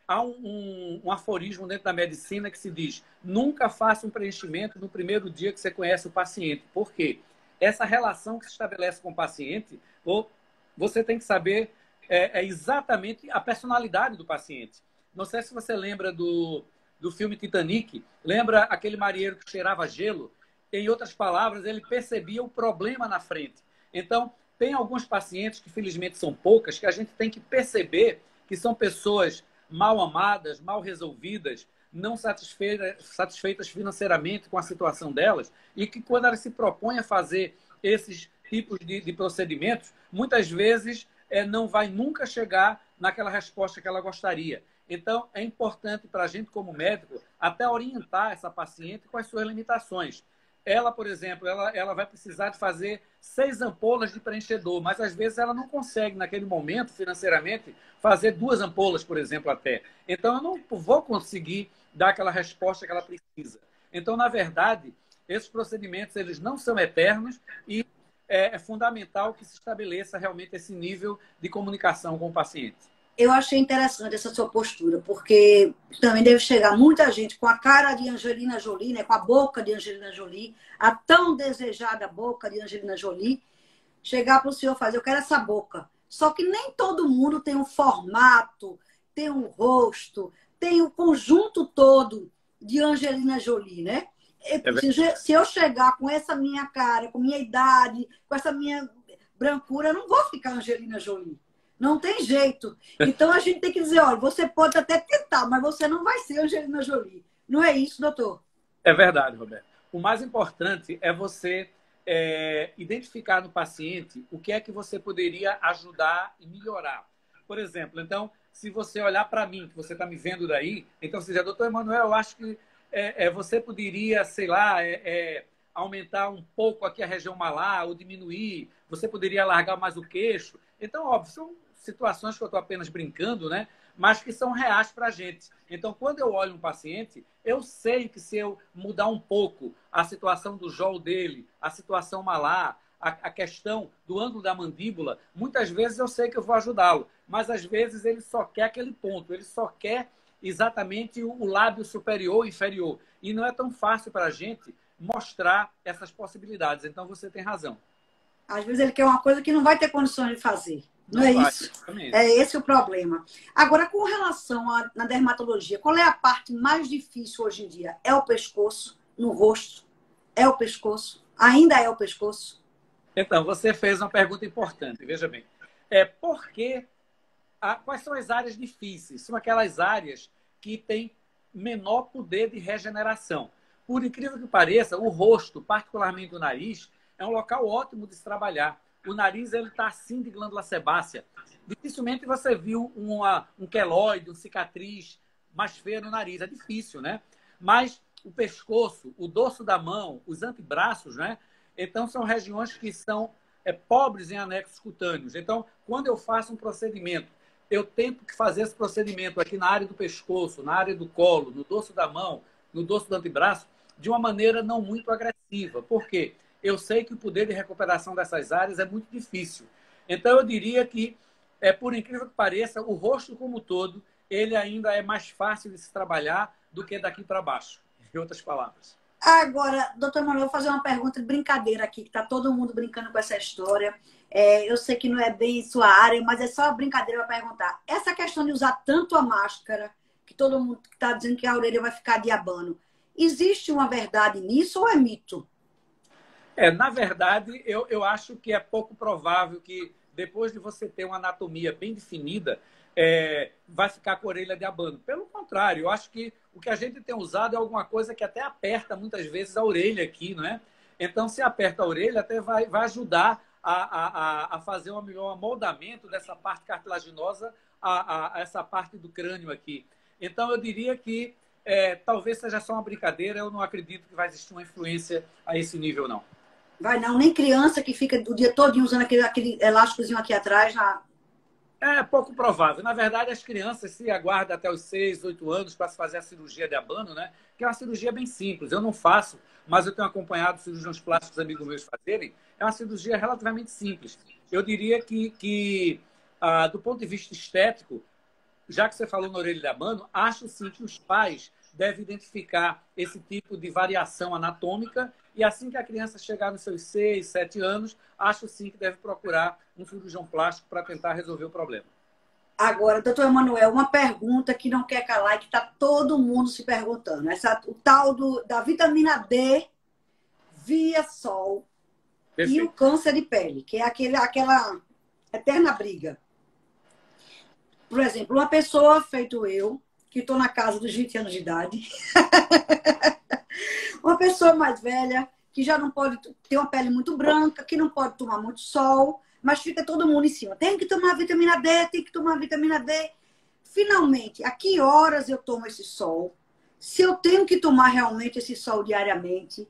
há um aforismo dentro da medicina que se diz: nunca faça um preenchimento no primeiro dia que você conhece o paciente. Por quê? Essa relação que se estabelece com o paciente, você tem que saber exatamente a personalidade do paciente. Não sei se você lembra do filme Titanic, lembra aquele marinheiro que cheirava gelo? Em outras palavras, ele percebia o problema na frente. Então, tem alguns pacientes, que felizmente são poucas, que a gente tem que perceber que são pessoas mal amadas, mal resolvidas, não satisfeitas financeiramente com a situação delas, e que quando elas se propõem a fazer esses tipos de procedimentos, muitas vezes não vai nunca chegar naquela resposta que ela gostaria. Então, é importante para a gente, como médico, até orientar essa paciente com as suas limitações. Ela, por exemplo, ela vai precisar de fazer 6 ampolas de preenchedor, mas às vezes ela não consegue, naquele momento, financeiramente, fazer 2 ampolas, por exemplo, até. Então, eu não vou conseguir dar aquela resposta que ela precisa. Então, na verdade, esses procedimentos eles não são eternos e é fundamental que se estabeleça realmente esse nível de comunicação com o paciente.
Eu achei interessante essa sua postura, porque também deve chegar muita gente com a cara de Angelina Jolie, né, com a boca de Angelina Jolie, a tão desejada boca de Angelina Jolie, chegar para o senhor fazer, eu quero essa boca. Só que nem todo mundo tem um formato, tem um rosto, tem o conjunto todo de Angelina Jolie, né? Se eu chegar com essa minha cara, com minha idade, com essa minha brancura, eu não vou ficar Angelina Jolie. Não tem jeito. Então, a gente tem que dizer, olha, você pode até tentar, mas você não vai ser Angelina Jolie. Não é isso, doutor?
É verdade, Roberto. O mais importante é você identificar no paciente o que é que você poderia ajudar e melhorar. Por exemplo, então, se você olhar para mim, que você está me vendo daí, então você diz, doutor Emanuel, eu acho que você poderia, sei lá, aumentar um pouco aqui a região malar ou diminuir, você poderia alargar mais o queixo. Então, óbvio, são situações que eu estou apenas brincando, né? Mas que são reais para a gente. Então, quando eu olho um paciente, eu sei que se eu mudar um pouco a situação do jol dele, a situação malar, a questão do ângulo da mandíbula, muitas vezes eu sei que eu vou ajudá-lo. Mas, às vezes, ele só quer aquele ponto. Ele só quer exatamente o lábio superior ou inferior. E não é tão fácil para a gente mostrar essas possibilidades. Então, você tem razão.
Às vezes ele quer uma coisa que não vai ter condições de fazer. Não é isso? Exatamente. É esse o problema. Agora, com relação na dermatologia, qual é a parte mais difícil hoje em dia? É o pescoço, no rosto? É o pescoço? Ainda é o pescoço?
Então, você fez uma pergunta importante. Veja bem. Quais são as áreas difíceis? São aquelas áreas que têm menor poder de regeneração. Por incrível que pareça, o rosto, particularmente o nariz, é um local ótimo de se trabalhar. O nariz está assim de glândula sebácea. Dificilmente você viu um queloide, uma cicatriz mais feia no nariz. É difícil, né? Mas o pescoço, o dorso da mão, os antebraços, né? Então, são regiões que são pobres em anexos cutâneos. Então, quando eu faço um procedimento, eu tento fazer esse procedimento aqui na área do pescoço, na área do colo, no dorso da mão, no dorso do antebraço, de uma maneira não muito agressiva. Por quê? Eu sei que o poder de recuperação dessas áreas é muito difícil. Então, eu diria que, por incrível que pareça, o rosto como um todo, ele ainda é mais fácil de se trabalhar do que daqui para baixo, em outras palavras.
Agora, doutor Manuel, vou fazer uma pergunta de brincadeira aqui, que está todo mundo brincando com essa história. Eu sei que não é bem sua área, mas é só uma brincadeira para perguntar. Essa questão de usar tanto a máscara, que todo mundo está dizendo que a orelha vai ficar diabano, existe uma verdade nisso ou é mito?
Na verdade, eu acho que é pouco provável que depois de você ter uma anatomia bem definida, vai ficar com a orelha de abano. Pelo contrário, eu acho que o que a gente tem usado é alguma coisa que até aperta muitas vezes a orelha aqui, não é? Então, se aperta a orelha, até vai ajudar a fazer um melhor amoldamento dessa parte cartilaginosa a essa parte do crânio aqui. Então, eu diria que talvez seja só uma brincadeira, eu não acredito que vai existir uma influência a esse nível, não.
Vai não, nem criança que fica o dia todo usando aquele elásticozinho aqui atrás.
É pouco provável. Na verdade, as crianças se aguardam até os 6, 8 anos para se fazer a cirurgia de abano, né? Que é uma cirurgia bem simples. Eu não faço, mas eu tenho acompanhado cirurgiões plásticos amigos meus fazerem. É uma cirurgia relativamente simples. Eu diria que do ponto de vista estético, já que você falou na orelha de abano, acho sim que os pais devem identificar esse tipo de variação anatômica e assim que a criança chegar nos seus 6, 7 anos, acho sim que deve procurar um cirurgião plástico para tentar resolver o problema.
Agora, doutor Emanuel, uma pergunta que não quer calar e que está todo mundo se perguntando. O tal da vitamina D via sol. Perfeito. E o câncer de pele, que é aquela eterna briga. Por exemplo, uma pessoa feito eu, que estou na casa dos 20 anos de idade, uma pessoa mais velha, que já não pode ter uma pele muito branca, que não pode tomar muito sol, mas fica todo mundo em cima. Tem que tomar vitamina D, tem que tomar vitamina D. Finalmente, a que horas eu tomo esse sol? Se eu tenho que tomar realmente esse sol diariamente,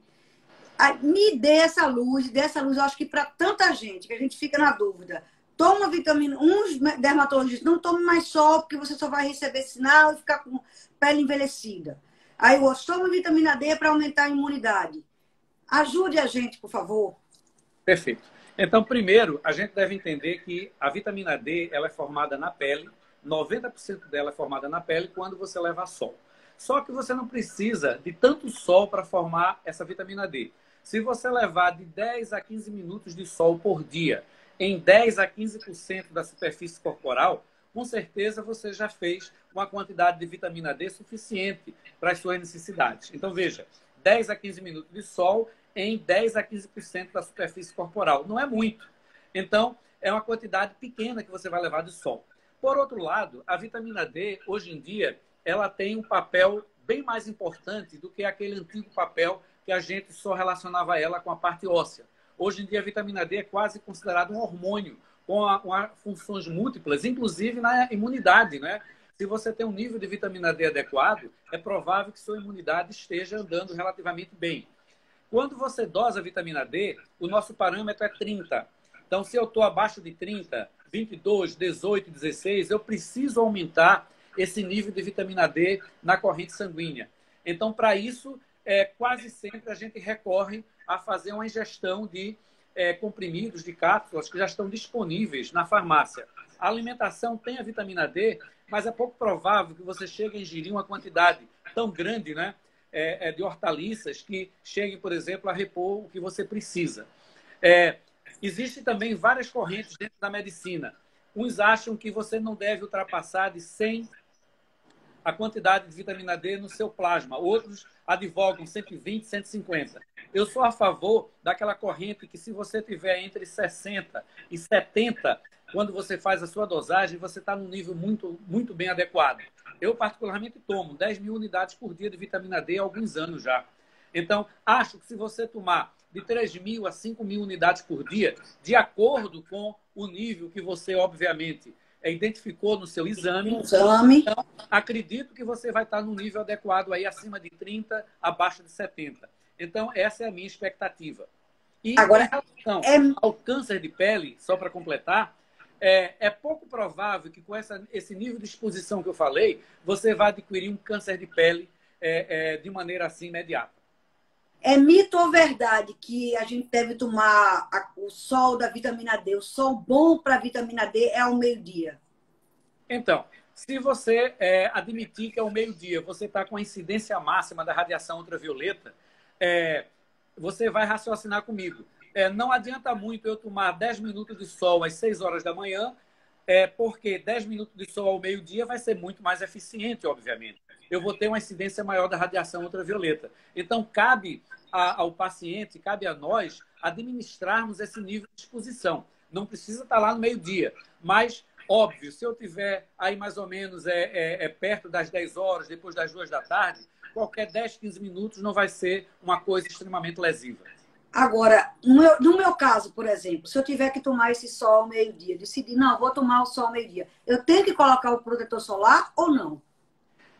me dê essa luz, eu acho que para tanta gente, que a gente fica na dúvida. Toma vitamina. Uns dermatologistas não tome mais sol, porque você só vai receber sinal e ficar com pele envelhecida. Aí o outro toma vitamina D para aumentar a imunidade. Ajude a gente, por favor.
Perfeito. Então, primeiro, a gente deve entender que a vitamina D ela é formada na pele, 90% dela é formada na pele quando você leva sol. Só que você não precisa de tanto sol para formar essa vitamina D. Se você levar de 10 a 15 minutos de sol por dia, em 10 a 15% da superfície corporal, com certeza você já fez uma quantidade de vitamina D suficiente para as suas necessidades. Então, veja, 10 a 15 minutos de sol em 10 a 15% da superfície corporal. Não é muito. Então, é uma quantidade pequena que você vai levar de sol. Por outro lado, a vitamina D, hoje em dia, ela tem um papel bem mais importante do que aquele antigo papel que a gente só relacionava ela com a parte óssea. Hoje em dia, a vitamina D é quase considerada um hormônio com funções múltiplas, inclusive na imunidade, né? Se você tem um nível de vitamina D adequado, é provável que sua imunidade esteja andando relativamente bem. Quando você dosa a vitamina D, o nosso parâmetro é 30. Então, se eu estou abaixo de 30, 22, 18, 16, eu preciso aumentar esse nível de vitamina D na corrente sanguínea. Então, para isso, quase sempre a gente recorre a fazer uma ingestão de comprimidos, de cápsulas que já estão disponíveis na farmácia. A alimentação tem a vitamina D, mas é pouco provável que você chegue a ingerir uma quantidade tão grande, né, de hortaliças que cheguem, por exemplo, a repor o que você precisa. Existem também várias correntes dentro da medicina. Uns acham que você não deve ultrapassar de 100 a quantidade de vitamina D no seu plasma. Outros advogam 120, 150. Eu sou a favor daquela corrente que se você tiver entre 60 e 70, quando você faz a sua dosagem, você está num nível muito, muito bem adequado. Eu, particularmente, tomo 10 mil unidades por dia de vitamina D há alguns anos já. Então, acho que se você tomar de 3 mil a 5 mil unidades por dia, de acordo com o nível que você, obviamente, identificou no seu exame. Então, acredito que você vai estar no nível adequado aí, acima de 30, abaixo de 70. Então, essa é a minha expectativa. E
agora,
em relação ao câncer de pele, só para completar, é pouco provável que com esse nível de exposição que eu falei, você vá adquirir um câncer de pele de maneira assim imediata.
É mito ou verdade que a gente deve tomar o sol da vitamina D? O sol bom para a vitamina D é ao meio-dia.
Então, se você admitir que ao meio-dia você está com a incidência máxima da radiação ultravioleta, você vai raciocinar comigo. Não adianta muito eu tomar 10 minutos de sol às 6 horas da manhã, porque 10 minutos de sol ao meio-dia vai ser muito mais eficiente, obviamente. Eu vou ter uma incidência maior da radiação ultravioleta. Então, cabe ao paciente, cabe a nós administrarmos esse nível de exposição. Não precisa estar lá no meio-dia, mas, óbvio, se eu tiver aí mais ou menos perto das 10 horas, depois das 2 da tarde, qualquer 10, 15 minutos não vai ser uma coisa extremamente lesiva.
Agora, no meu caso, por exemplo, se eu tiver que tomar esse sol ao meio-dia, decidir, não, vou tomar o sol ao meio-dia, eu tenho que colocar o protetor solar ou não?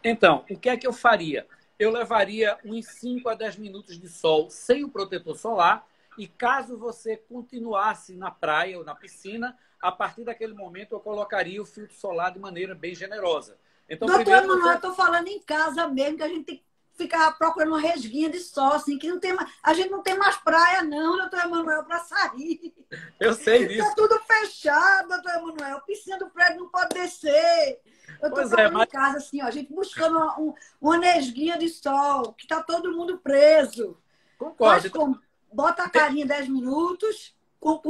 Então, o que é que eu faria? Eu levaria uns 5 a 10 minutos de sol sem o protetor solar e caso você continuasse na praia ou na piscina, a partir daquele momento eu colocaria o filtro solar de maneira bem generosa. Então,
Doutor Emanuel, eu estou falando em casa mesmo, que a gente tem que ficar procurando uma resguinha de sol, assim, que não tem mais, a gente não tem mais praia, não, doutor Emanuel, para sair.
Eu sei disso.
Está tudo fechado, doutor Emanuel. Piscina do prédio não pode descer. Eu estou falando em casa, assim, ó, a gente buscando uma nesguinha de sol, que está todo mundo preso.
Concordo.
Bota a carinha 10 minutos com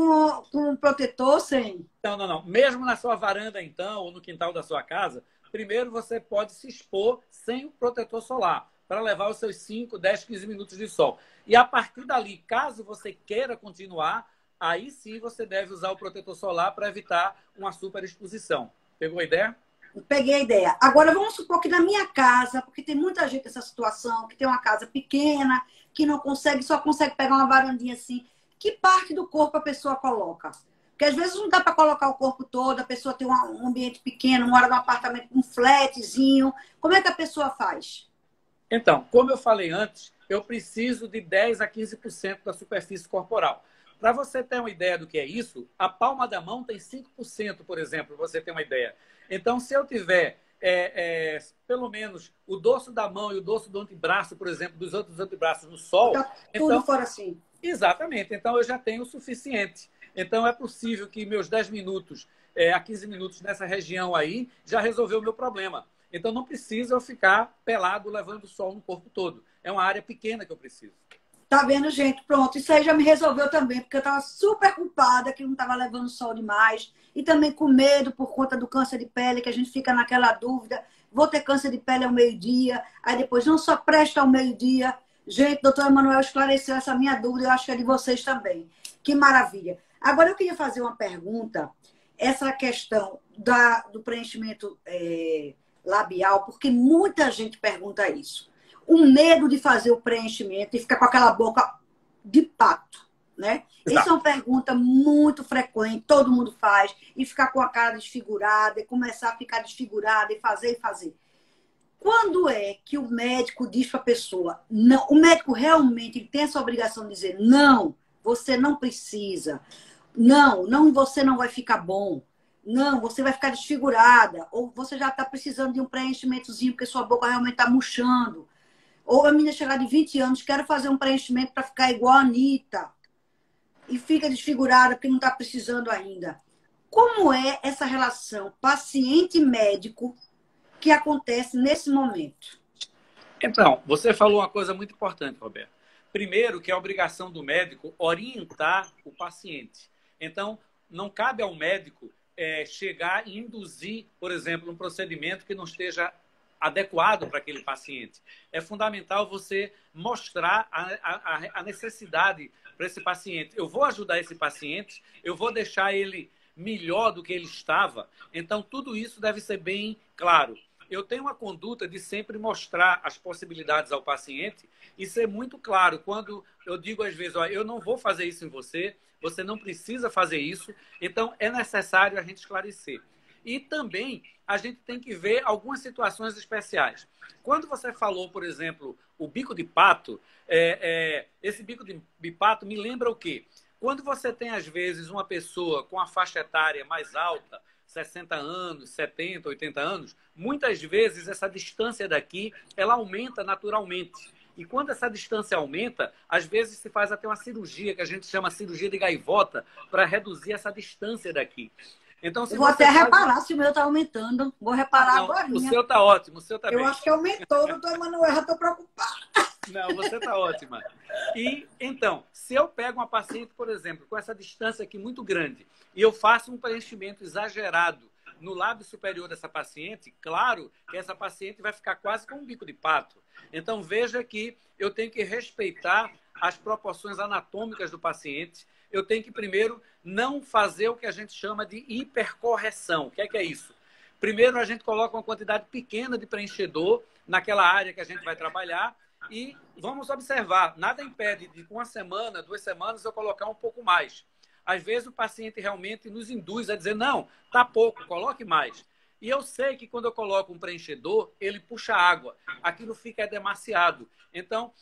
um protetor sem.
Não. Mesmo na sua varanda, então, ou no quintal da sua casa, primeiro você pode se expor sem o protetor solar, para levar os seus 5, 10, 15 minutos de sol. E a partir dali, caso você queira continuar, aí sim você deve usar o protetor solar para evitar uma superexposição. Pegou a ideia?
Peguei a ideia. Agora, vamos supor que na minha casa, porque tem muita gente nessa situação, que tem uma casa pequena, que não consegue, só consegue pegar uma varandinha assim. Que parte do corpo a pessoa coloca? Porque às vezes não dá para colocar o corpo todo, a pessoa tem um ambiente pequeno, mora num apartamento, um flatzinho. Como é que a pessoa faz?
Então, como eu falei antes, eu preciso de 10 a 15% da superfície corporal. Para você ter uma ideia do que é isso, a palma da mão tem 5%, por exemplo, para você ter uma ideia. Então, se eu tiver pelo menos o dorso da mão e o dorso do antebraço, por exemplo, dos outros antebraços no sol...
Tá tudo fora assim.
Exatamente. Então, eu já tenho o suficiente. Então, é possível que meus 10 minutos a 15 minutos nessa região aí já resolveu o meu problema. Então, não precisa eu ficar pelado levando sol no corpo todo. É uma área pequena que eu preciso.
Tá vendo, gente? Pronto, isso aí já me resolveu também, porque eu estava super culpada que não estava levando sol demais e também com medo por conta do câncer de pele, que a gente fica naquela dúvida, vou ter câncer de pele ao meio-dia, aí depois não só presta ao meio-dia. Gente, doutor Emanuel esclareceu essa minha dúvida, eu acho que é de vocês também. Que maravilha. Agora eu queria fazer uma pergunta, essa questão do preenchimento labial, porque muita gente pergunta isso. O medo de fazer o preenchimento e ficar com aquela boca de pato, né?
Exato.
Essa é uma pergunta muito frequente, todo mundo faz, e ficar com a cara desfigurada, e começar a ficar desfigurada, e fazer. Quando é que o médico diz para a pessoa, não, o médico realmente tem essa obrigação de dizer, não, você não precisa, não, você não vai ficar bom, não, você vai ficar desfigurada, ou você já está precisando de um preenchimentozinho porque sua boca realmente está murchando. Ou a menina chegar de 20 anos, quero fazer um preenchimento para ficar igual a Anitta. E fica desfigurada porque não está precisando ainda. Como é essa relação paciente-médico que acontece nesse momento?
Então, você falou uma coisa muito importante, Roberto. Primeiro, que é a obrigação do médico orientar o paciente. Então, não cabe ao médico chegar e induzir, por exemplo, um procedimento que não esteja adequado para aquele paciente. É fundamental você mostrar a necessidade para esse paciente. Eu vou ajudar esse paciente, eu vou deixar ele melhor do que ele estava. Então, tudo isso deve ser bem claro. Eu tenho uma conduta de sempre mostrar as possibilidades ao paciente e ser muito claro. Quando eu digo às vezes, eu não vou fazer isso em você, você não precisa fazer isso. Então, é necessário a gente esclarecer. E também a gente tem que ver algumas situações especiais. Quando você falou, por exemplo, o bico de pato, esse bico de pato me lembra o quê? Quando você tem, às vezes, uma pessoa com a faixa etária mais alta, 60 anos, 70, 80 anos, muitas vezes essa distância daqui, ela aumenta naturalmente. E quando essa distância aumenta, às vezes se faz até uma cirurgia, que a gente chama cirurgia de gaivota, para reduzir essa distância daqui. Então, se
eu vou até reparar se o meu está aumentando. Vou reparar agora.
O seu está ótimo, o seu está bem.
Eu acho que aumentou, doutor Emanuel, já estou preocupada.
Não, você está ótima. E, então, se eu pego uma paciente, por exemplo, com essa distância aqui muito grande, e eu faço um preenchimento exagerado no lábio superior dessa paciente, claro que essa paciente vai ficar quase com um bico de pato. Então, veja que eu tenho que respeitar as proporções anatômicas do paciente. Eu tenho que, primeiro, não fazer o que a gente chama de hipercorreção. O que é isso? Primeiro, a gente coloca uma quantidade pequena de preenchedor naquela área que a gente vai trabalhar e vamos observar. Nada impede de, com uma semana, 2 semanas, eu colocar um pouco mais. Às vezes, o paciente realmente nos induz a dizer, não, tá pouco, coloque mais. E eu sei que quando eu coloco um preenchedor, ele puxa água. Aquilo fica demasiado. Então,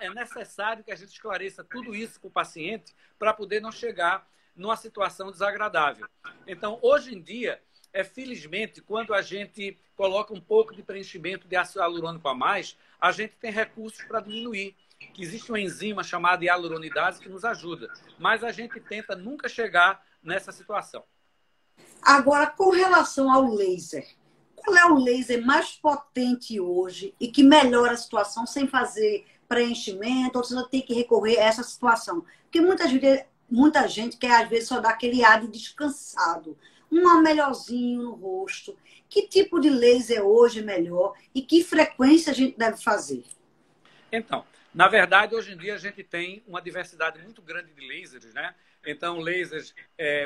é necessário que a gente esclareça tudo isso com o paciente para poder não chegar numa situação desagradável. Então, hoje em dia, felizmente, quando a gente coloca um pouco de preenchimento de ácido hialurônico a mais, a gente tem recursos para diminuir. Que existe uma enzima chamada hialuronidase que nos ajuda. Mas a gente tenta nunca chegar nessa situação.
Agora, com relação ao laser, qual é o laser mais potente hoje e que melhora a situação sem fazer preenchimento, ou você não tem que recorrer a essa situação? Porque muita gente quer, às vezes, só dar aquele ar de descansado, um melhorzinho no rosto. Que tipo de laser hoje é melhor e que frequência a gente deve fazer?
Então, na verdade, hoje em dia a gente tem uma diversidade muito grande de lasers, né? Então, lasers,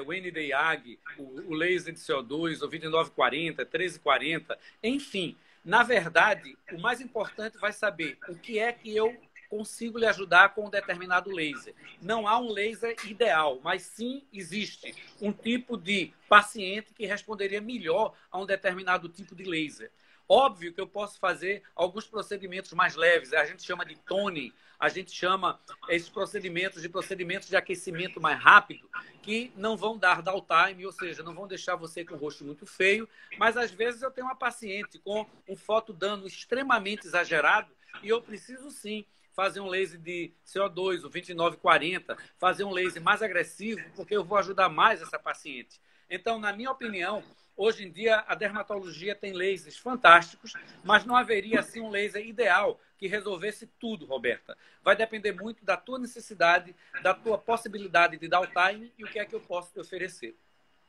o Nd:YAG, o laser de CO2, o 2940, 1340, enfim. Na verdade, o mais importante vai saber o que é que eu consigo lhe ajudar com um determinado laser. Não há um laser ideal, mas sim existe um tipo de paciente que responderia melhor a um determinado tipo de laser. Óbvio que eu posso fazer alguns procedimentos mais leves, a gente chama de toning, a gente chama esses procedimentos de aquecimento mais rápido, que não vão dar downtime, ou seja, não vão deixar você com o rosto muito feio, mas às vezes eu tenho uma paciente com um fotodano extremamente exagerado e eu preciso sim fazer um laser de CO2, o 2940, fazer um laser mais agressivo, porque eu vou ajudar mais essa paciente. Então, na minha opinião, hoje em dia, a dermatologia tem lasers fantásticos, mas não haveria, assim, um laser ideal que resolvesse tudo, Roberta. Vai depender muito da tua necessidade, da tua possibilidade de dar o time e o que é que eu posso te oferecer.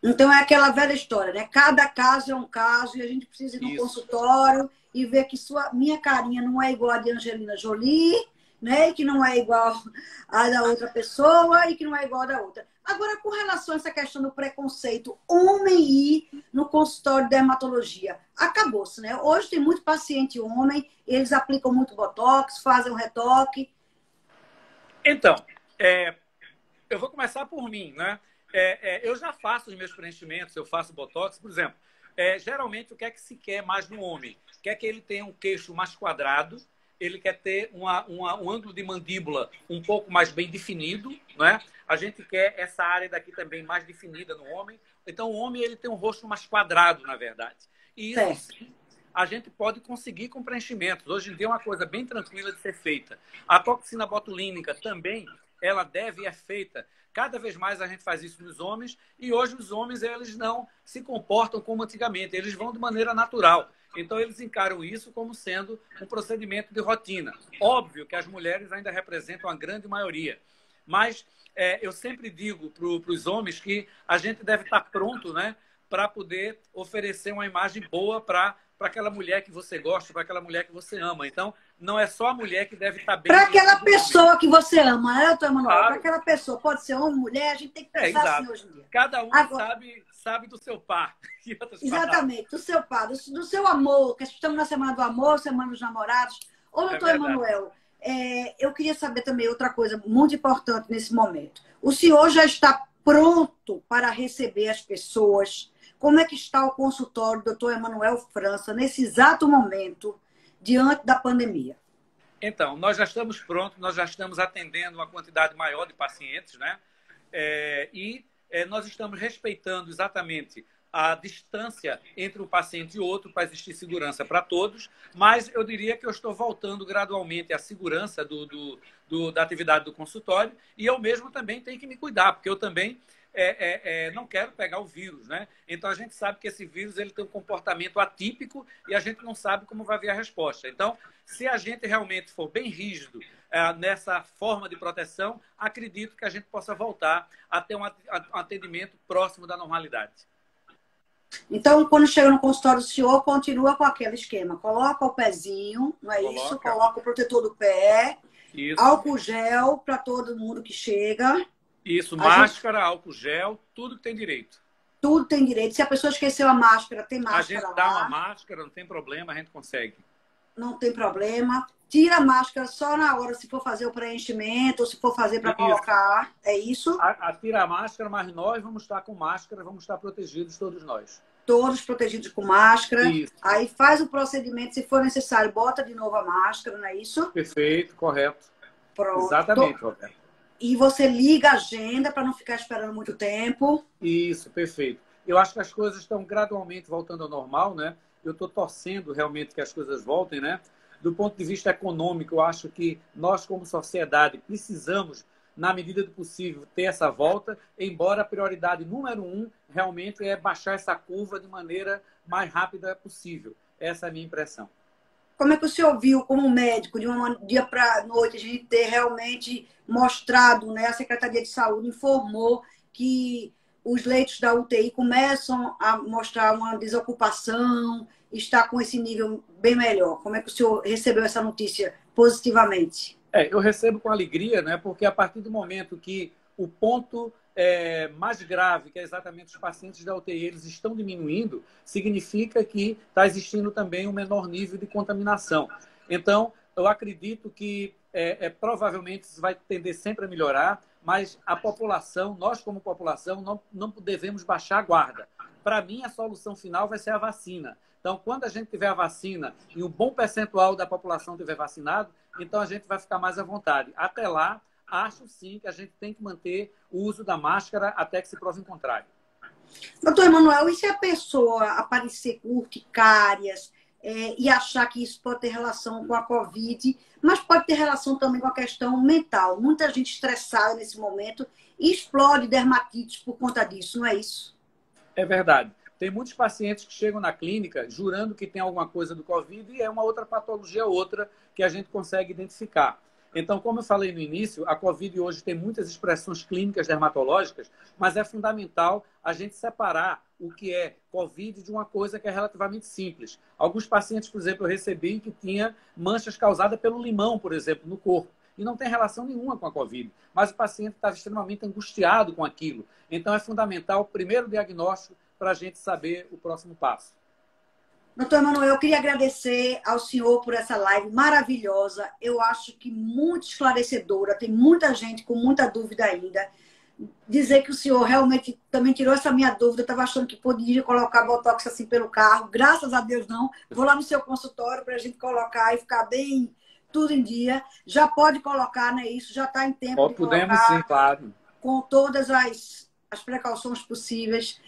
Então, é aquela velha história, né? Cada caso é um caso e a gente precisa ir no consultório e ver que minha carinha não é igual a de Angelina Jolie, né? E que não é igual a da outra pessoa e que não é igual a da outra. Agora, com relação a essa questão do preconceito, homem ir no consultório de dermatologia, acabou-se, né? Hoje tem muito paciente homem, eles aplicam muito botox, fazem um retoque.
Então, eu vou começar por mim, né? Eu já faço os meus preenchimentos, eu faço botox, por exemplo. Geralmente, o que é que se quer mais no homem? Quer que ele tenha um queixo mais quadrado, ele quer ter um ângulo de mandíbula um pouco mais bem definido, né? A gente quer essa área daqui também mais definida no homem. Então, o homem ele tem um rosto mais quadrado, na verdade. E isso sim, a gente pode conseguir com preenchimentos. Hoje em dia é uma coisa bem tranquila de ser feita. A toxina botulínica também, ela deve e é feita. Cada vez mais a gente faz isso nos homens e hoje os homens eles não se comportam como antigamente, eles vão de maneira natural. Então, eles encaram isso como sendo um procedimento de rotina. Óbvio que as mulheres ainda representam a grande maioria, mas eu sempre digo para os homens que a gente deve estar pronto, né, para poder oferecer uma imagem boa para aquela mulher que você gosta, para aquela mulher que você ama. Então, não é só a mulher que deve estar bem.
Para aquela pessoa que você ama, né, doutor Emanuel?
Claro.
Para aquela pessoa, pode ser homem, mulher, a gente tem que pensar assim hoje em dia.
Cada um sabe do seu par.
Exatamente, do seu par, do seu amor, que estamos na Semana do Amor, Semana dos Namorados. Ô, doutor Emanuel, eu queria saber também outra coisa muito importante nesse momento. O senhor já está pronto para receber as pessoas? Como é que está o consultório do doutor Emanuel França nesse exato momento, diante da pandemia?
Então, nós já estamos prontos, nós já estamos atendendo uma quantidade maior de pacientes, né? Nós estamos respeitando exatamente a distância entre um paciente e outro para existir segurança para todos, mas eu diria que eu estou voltando gradualmente à segurança da atividade do consultório e eu mesmo também tenho que me cuidar, porque eu também não quero pegar o vírus, né? Então, a gente sabe que esse vírus ele tem um comportamento atípico e a gente não sabe como vai vir a resposta. Então, se a gente realmente for bem rígido nessa forma de proteção, acredito que a gente possa voltar a ter um atendimento próximo da normalidade.
Então, quando chega no consultório do senhor, continua com aquele esquema. Coloca o pezinho, não é isso? Coloca o protetor do pé,
Isso.
Álcool gel para todo mundo que chega.
Isso,
A gente,
máscara, álcool gel, tudo que tem direito.
tudo tem direito. Se a pessoa esqueceu a máscara, tem
A gente
máscara
dá uma
lá.
máscara, não tem problema, a gente consegue.
Não tem problema. Tira a máscara só na hora, se for fazer o preenchimento, ou se for fazer para
Isso.
colocar. É isso?
Tira a máscara, mas nós vamos estar com máscara, vamos estar protegidos todos nós.
Todos protegidos com máscara.
Isso.
Aí faz o procedimento, se for necessário, bota de novo a máscara, não é isso?
Perfeito, correto.
Pronto.
Exatamente, Roberto.
E você liga a agenda para não ficar esperando muito tempo.
Isso, perfeito. Eu acho que as coisas estão gradualmente voltando ao normal, né? Eu estou torcendo realmente que as coisas voltem, né? Do ponto de vista econômico, eu acho que nós, como sociedade, precisamos, na medida do possível, ter essa volta, embora a prioridade número 1 realmente é baixar essa curva de maneira mais rápida possível. Essa é a minha impressão.
Como é que o senhor viu, como médico, de um dia para noite, a gente ter realmente mostrado, né? A Secretaria de Saúde informou que os leitos da UTI começam a mostrar uma desocupação, está com esse nível bem melhor. Como é que o senhor recebeu essa notícia positivamente?
Eu recebo com alegria, né? Porque a partir do momento que o ponto mais grave, que é exatamente os pacientes da UTI, eles estão diminuindo, significa que está existindo também um menor nível de contaminação. Então, eu acredito que provavelmente isso vai tender sempre a melhorar, mas a população, nós como população, não devemos baixar a guarda. Para mim, a solução final vai ser a vacina. Então, quando a gente tiver a vacina e um bom percentual da população tiver vacinado, então a gente vai ficar mais à vontade. Até lá, acho sim que a gente tem que manter o uso da máscara até que se prove o contrário.
Doutor Emanuel, e se a pessoa aparecer com urticárias e achar que isso pode ter relação com a Covid, mas pode ter relação também com a questão mental? Muita gente estressada nesse momento e explode dermatite por conta disso, não é isso?
É verdade. Tem muitos pacientes que chegam na clínica jurando que tem alguma coisa do Covid e é uma outra patologia outra que a gente consegue identificar. Então, como eu falei no início, a Covid hoje tem muitas expressões clínicas dermatológicas, mas é fundamental a gente separar o que é Covid de uma coisa que é relativamente simples. Alguns pacientes, por exemplo, eu recebi que tinha manchas causadas pelo limão, por exemplo, no corpo. E não tem relação nenhuma com a Covid. Mas o paciente estava extremamente angustiado com aquilo. Então, é fundamental o primeiro diagnóstico para a gente saber o próximo passo.
Doutor Emanuel, eu queria agradecer ao senhor por essa live maravilhosa. Eu acho que muito esclarecedora. Tem muita gente com muita dúvida ainda. Dizer que o senhor realmente também tirou essa minha dúvida. Eu estava achando que podia colocar botox assim pelo carro. Graças a Deus, não. Vou lá no seu consultório para a gente colocar e ficar bem tudo em dia. Já pode colocar, né? Isso já está em tempo de
Podemos
colocar,
sim, claro.
com todas as precauções possíveis.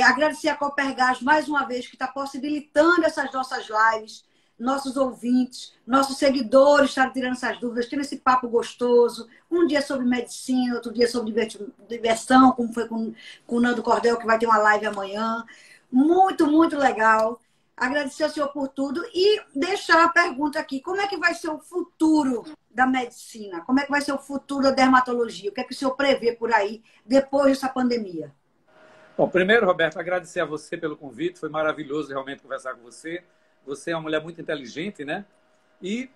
Agradecer a Copergás mais uma vez, que está possibilitando essas nossas lives, nossos ouvintes, nossos seguidores estarem tirando essas dúvidas, tendo esse papo gostoso. Um dia sobre medicina, outro dia sobre diversão, como foi com o Nando Cordel, que vai ter uma live amanhã. Muito, muito legal. Agradecer ao senhor por tudo e deixar a pergunta aqui. Como é que vai ser o futuro da medicina? Como é que vai ser o futuro da dermatologia? O que é que o senhor prevê por aí depois dessa pandemia?
Bom, primeiro, Roberto, agradecer a você pelo convite. Foi maravilhoso realmente conversar com você. Você é uma mulher muito inteligente, né? E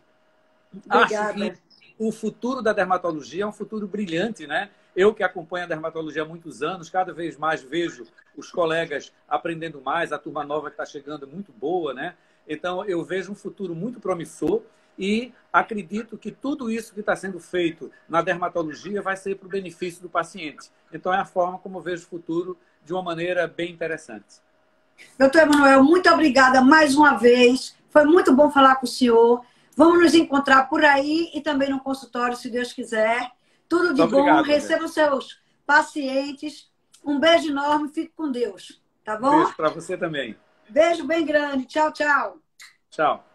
Obrigada.
Acho que o futuro da dermatologia é um futuro brilhante, né? Eu que acompanho a dermatologia há muitos anos, cada vez mais vejo os colegas aprendendo mais, a turma nova que está chegando é muito boa, né? Então, eu vejo um futuro muito promissor e acredito que tudo isso que está sendo feito na dermatologia vai ser para o benefício do paciente. Então, é a forma como eu vejo o futuro de uma maneira bem interessante.
Doutor Emanuel, muito obrigada mais uma vez. Foi muito bom falar com o senhor. Vamos nos encontrar por aí e também no consultório, se Deus quiser. Tudo de bom.
Obrigado,
receba os seus pacientes. Um beijo enorme. Fique com Deus. Tá bom?
Beijo para você também.
Beijo bem grande. Tchau, tchau.
Tchau.